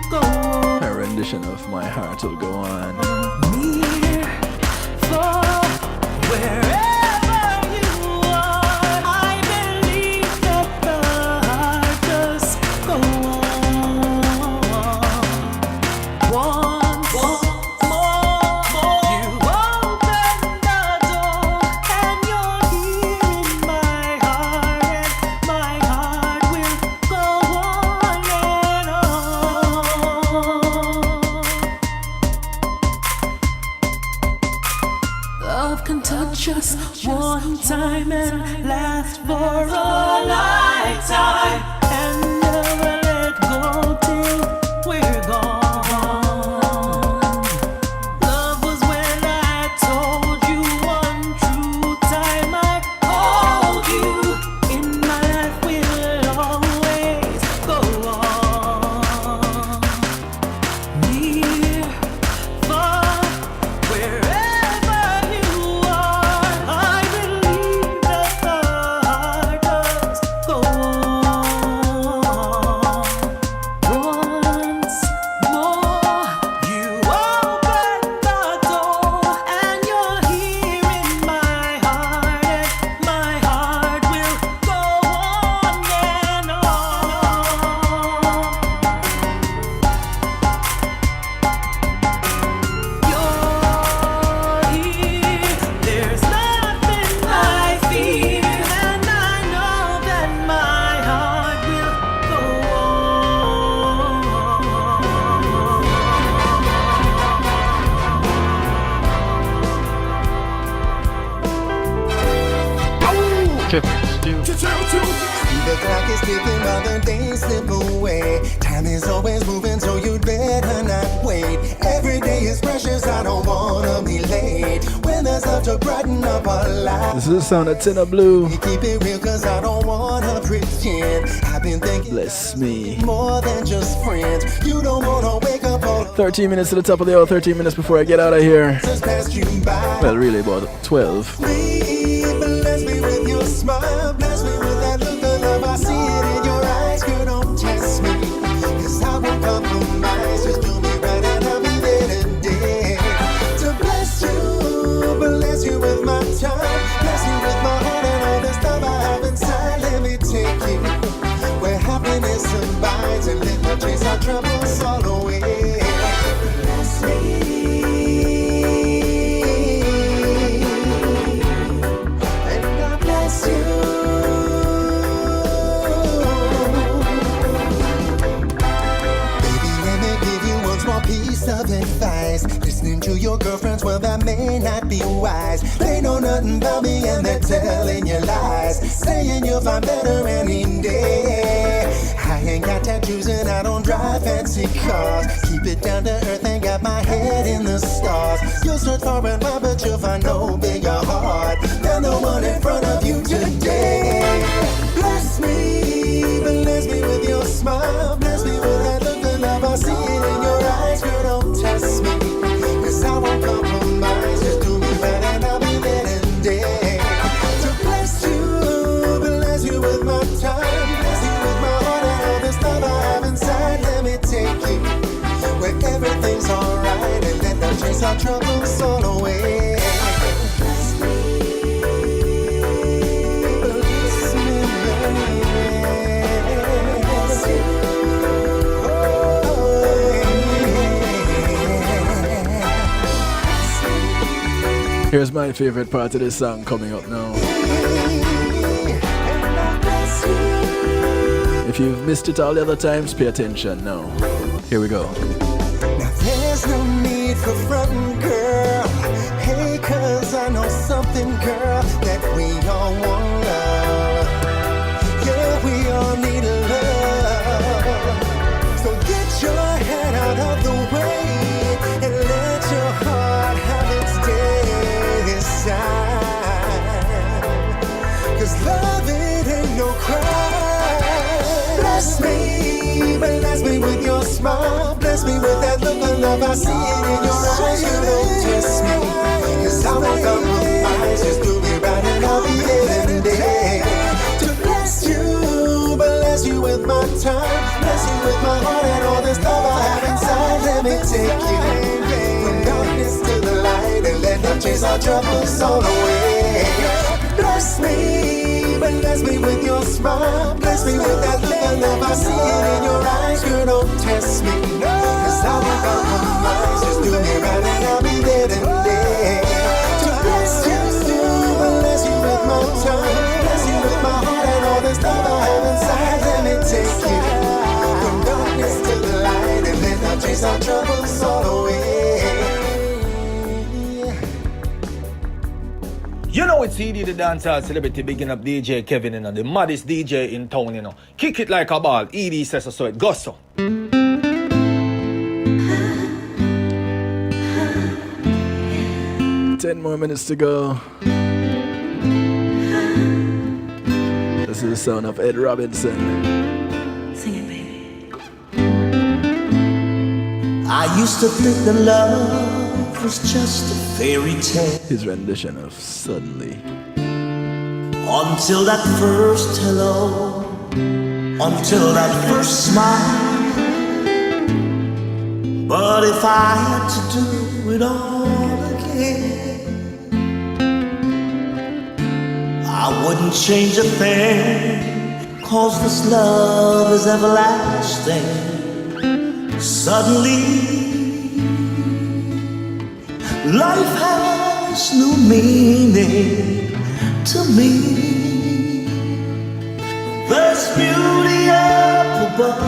go on. Her rendition of My Heart Will Go On. Near, far, wherever you are, I believe that the heart does go on. Once more, you open the door, and you're here in my heart, and my heart will go on and on. Love can touch us one time and last for a lifetime, and never let go till we're gone. Love was when I told you one true time I hold you. In my life will always go on. Near, far, wherever you are, I believe that the heart does go on. Once more, you open the door, and you're here in my heart, and my heart will go on and on. You're here, there's nothing I fear, and I know that my heart will go The clock is ticking while the days slip away. Time is always moving, so you'd better not wait. Every day is precious, I don't wanna be late. When there's love to brighten up our lives, This is the sound of Tina Blue. keep it real, cause I don't wanna pretend. I've been thinking Bless me. more than just friends. You don't wanna wake up all 13 minutes to the top of the hour, 13 minutes before I get out of here. just past you by. Well, really about 12. Bless me with your smile, bless me with that look of love. I see it in your eyes, girl, don't test me, cause I won't compromise. Just do me right and I'll be there today. To bless you with my time, bless you with my heart and all the stuff I have inside. Let me take you where happiness abides, and let me chase our troubles all away. Bless me. And God bless you. Baby, let me give you one small piece of advice. Listening to your girlfriends, well, that may not be wise. They know nothing about me and they're telling you lies, saying you'll find better any day. I ain't got tattoos and I don't drive fancy cars. Keep it down to earth, ain't got my head in the stars. You'll search far and wide, but you'll find no bigger heart than the one in front of you today. Bless me with your smile, bless me with that look of love. I see it in your eyes, girl, don't test me, cause I won't compromise. Just do me right and I'll be there today. To bless you with my time, bless you with my heart and all the stuff I have inside. Let me take you where everything's alright, and let them chase our troubles all away. Bless me, bless me, bless you. Here's my favorite part of this song coming up now. If you've missed it all the other times, pay attention now. Here we go. Now there's no need for frontin', girl. Hey, cause I know something, girl, that we all want love. Yeah, we all need love. So get your head out of the way and let your heart have its day inside. Cause love, it ain't no crime. Bless me with your smile. Bless me with that look of love. I see it in your eyes. You don't test me. our troubles all away. Bless me with your smile. Bless me with that look I never seen in your eyes. Girl, don't test me, cause I'll be compromised. Just do me right and I'll be there today. To bless you, bless you with my tongue, bless you with my heart and all this love I have inside. Let me take you from darkness to the light, and then I'll chase our troubles all away. You know it's CD the dancehall celebrity, bigging up DJ Kevin, you know, the maddest DJ in town, you know. Kick it like a ball, ED says so, it goes so. 10 more minutes to go. This is the sound of Ed Robinson. Sing it, baby. I used to think that love was just a fairy tale. His rendition of Suddenly. Until that first hello, until that first smile. But if I had to do it all again, I wouldn't change a thing, 'cause this love is everlasting. Suddenly, life has new meaning to me. There's beauty up above,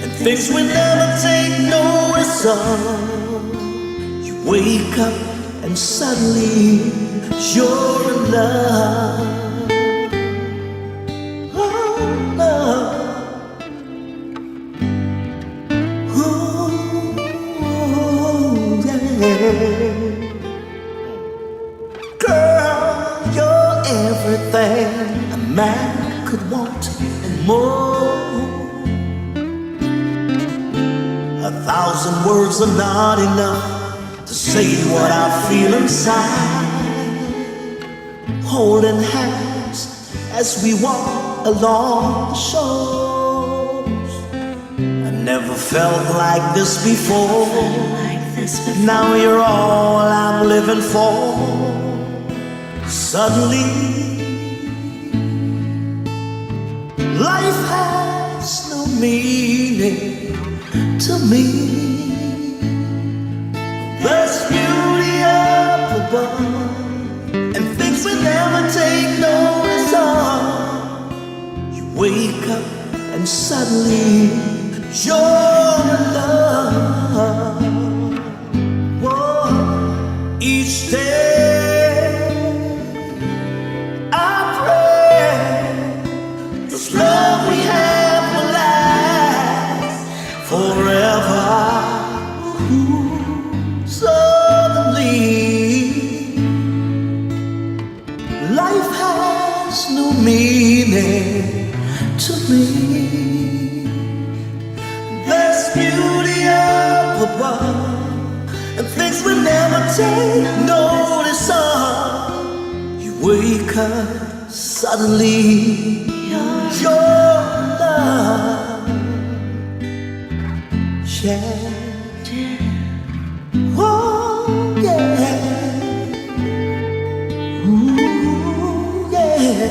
and things we never take notice of. You wake up and suddenly you're in love. Oh, love. Ooh, yeah. Girl, you're everything a man could want and more. 1,000 words are not enough to say what I feel inside. Holding hands as we walk along the shores. I never felt like this before. Now you're all I'm living for. Suddenly, life has no meaning to me. There's beauty up above, and things we never take notice of. You wake up and suddenly you're in love. Whoa. Each day I pray this love we have will last forever. Suddenly, life has no meaning to me. There's beauty up above, and things we never take notice of. You wake up, suddenly you're in love. Yeah. Oh, yeah. Ooh, yeah.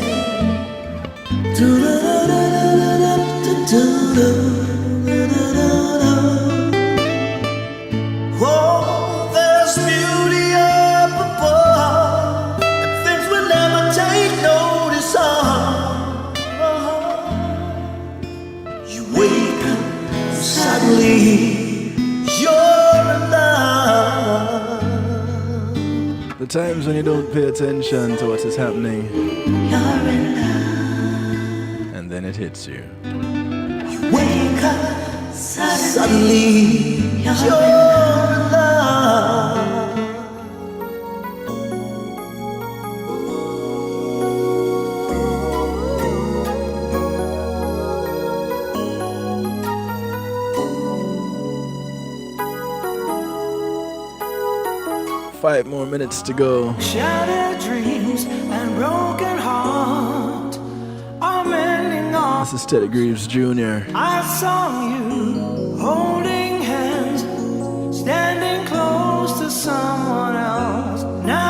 Oh, there's beauty up above, and things we never take notice of. You wake up and suddenly you're in love. The times when you don't pay attention to what is happening, You're in and then it hits you. love. Wake up, suddenly you're in love. 5 more minutes to go. Shattered dreams and broken heart are mending on. This is Teddy Greaves Jr. I saw you holding hands, standing close to someone else. Now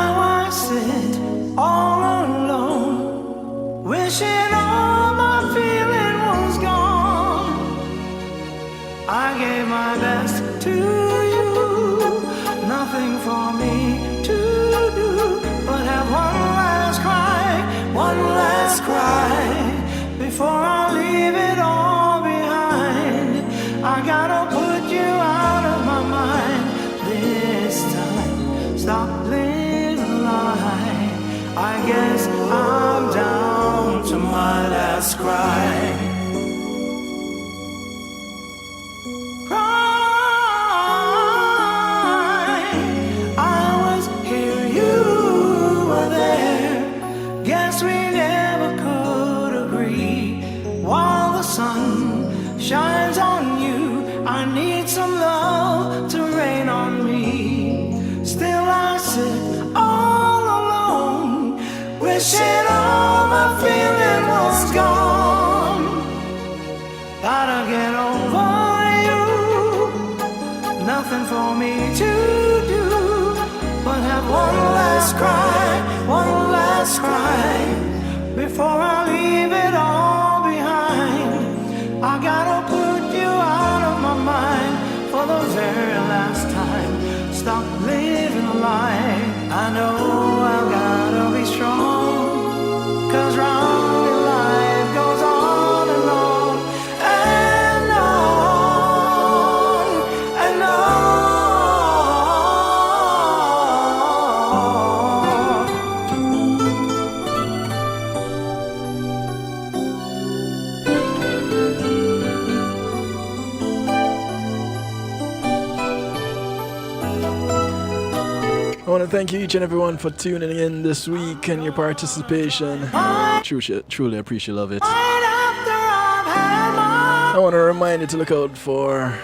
for me to do but have one last cry before I leave it all behind. I gotta put you out of my mind this time. Stop living a lie. I guess I'm down to my last cry. Shines on you, I need some love to rain on me. Still I sit all alone, wishing all my feeling was gone. Gotta get over you, nothing for me to do but have one last cry before I leave it all behind. I gotta put you out of my mind for the very last time. Stop living a lie. I know I've gotta be strong, 'cause round in life goes on and on and on and on. I want to thank you each and everyone for tuning in this week and your participation. Truly appreciate love it. I want to remind you to look out for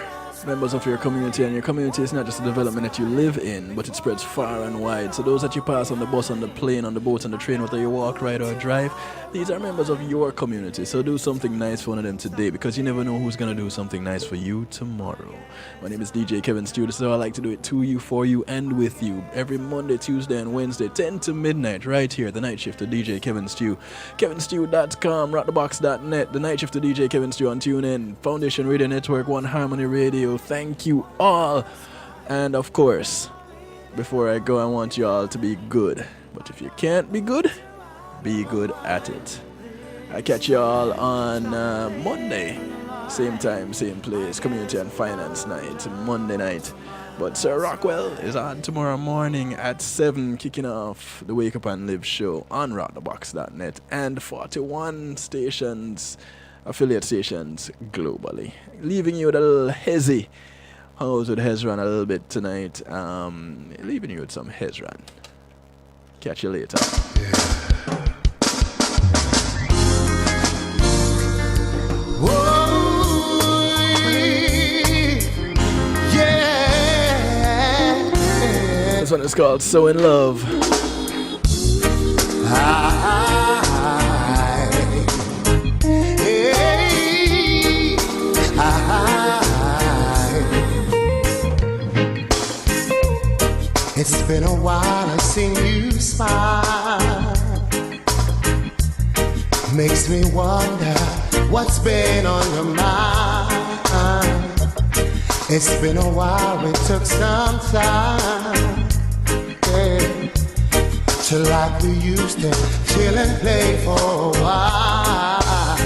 members of your community, and your community is not just a development that you live in, but it spreads far and wide. So those that you pass on the bus, on the plane, on the boat, on the train, whether you walk, ride or drive, these are members of your community. So do something nice for one of them today, because you never know who's going to do something nice for you tomorrow. My name is DJ Kevin Stew. This is how I like to do it to you, for you, and with you. Every Monday, Tuesday, and Wednesday, 10 to midnight, right here, the night shift of DJ Kevin Stew. KevinStew.com, rockthebox.net, the night shift of DJ Kevin Stew on TuneIn, Foundation Radio Network, One Harmony Radio. Thank you all. And of course, before I go, I want you all to be good. But if you can't be good at it. I catch you all on Monday. Same time, same place. Community and Finance Night, Monday night. But Sir Rockwell is on tomorrow morning at 7, kicking off the Wake Up and Live show on rockthebox.net and 41 stations, affiliate stations globally. Leaving you with a little Hezzy. House with Hezron a little bit tonight. Leaving you with some Hezron. Catch you later. This one is called So in Love. It's been a while, I've seen you smile. Makes me wonder what's been on your mind. It's been a while, it took some time, yeah, to like we used to chill and play for a while.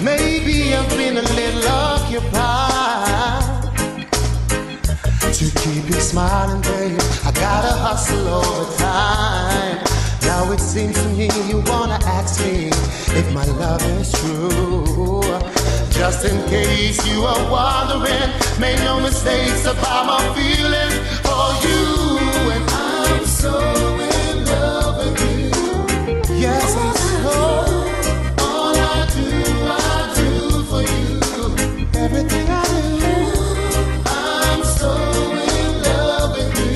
Maybe I've been a little occupied. To keep you smiling, babe, I gotta hustle over time. Now it seems to me you wanna ask me if my love is true. Just in case you are wondering, make no mistakes about my feelings for you. And I'm so in love with you. Yes, I'm so. All I do for you. Everything I do. I'm so in love with you.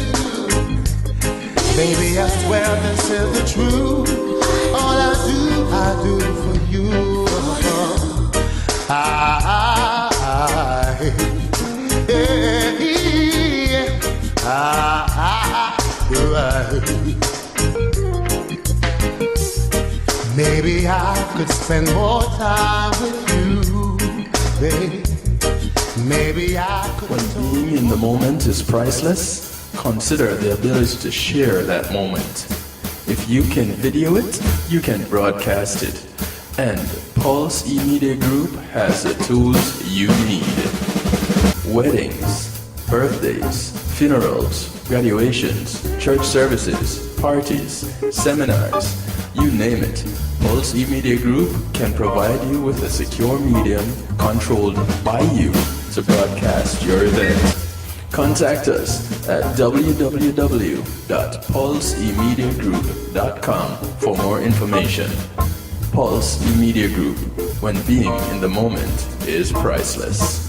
Baby, I swear this is the truth. All I do for you. Maybe I could spend more time with you, baby. Maybe I could. When being in the moment is priceless, consider the ability to share that moment. If you can video it, you can broadcast it. And Pulse E-Media Group has the tools you need. Weddings, birthdays, funerals, graduations, church services, parties, seminars, you name it. Pulse E-Media Group can provide you with a secure medium controlled by you to broadcast your event. Contact us at www.pulsemediagroup.com for more information. Pulse E-Media Group, when being in the moment is priceless.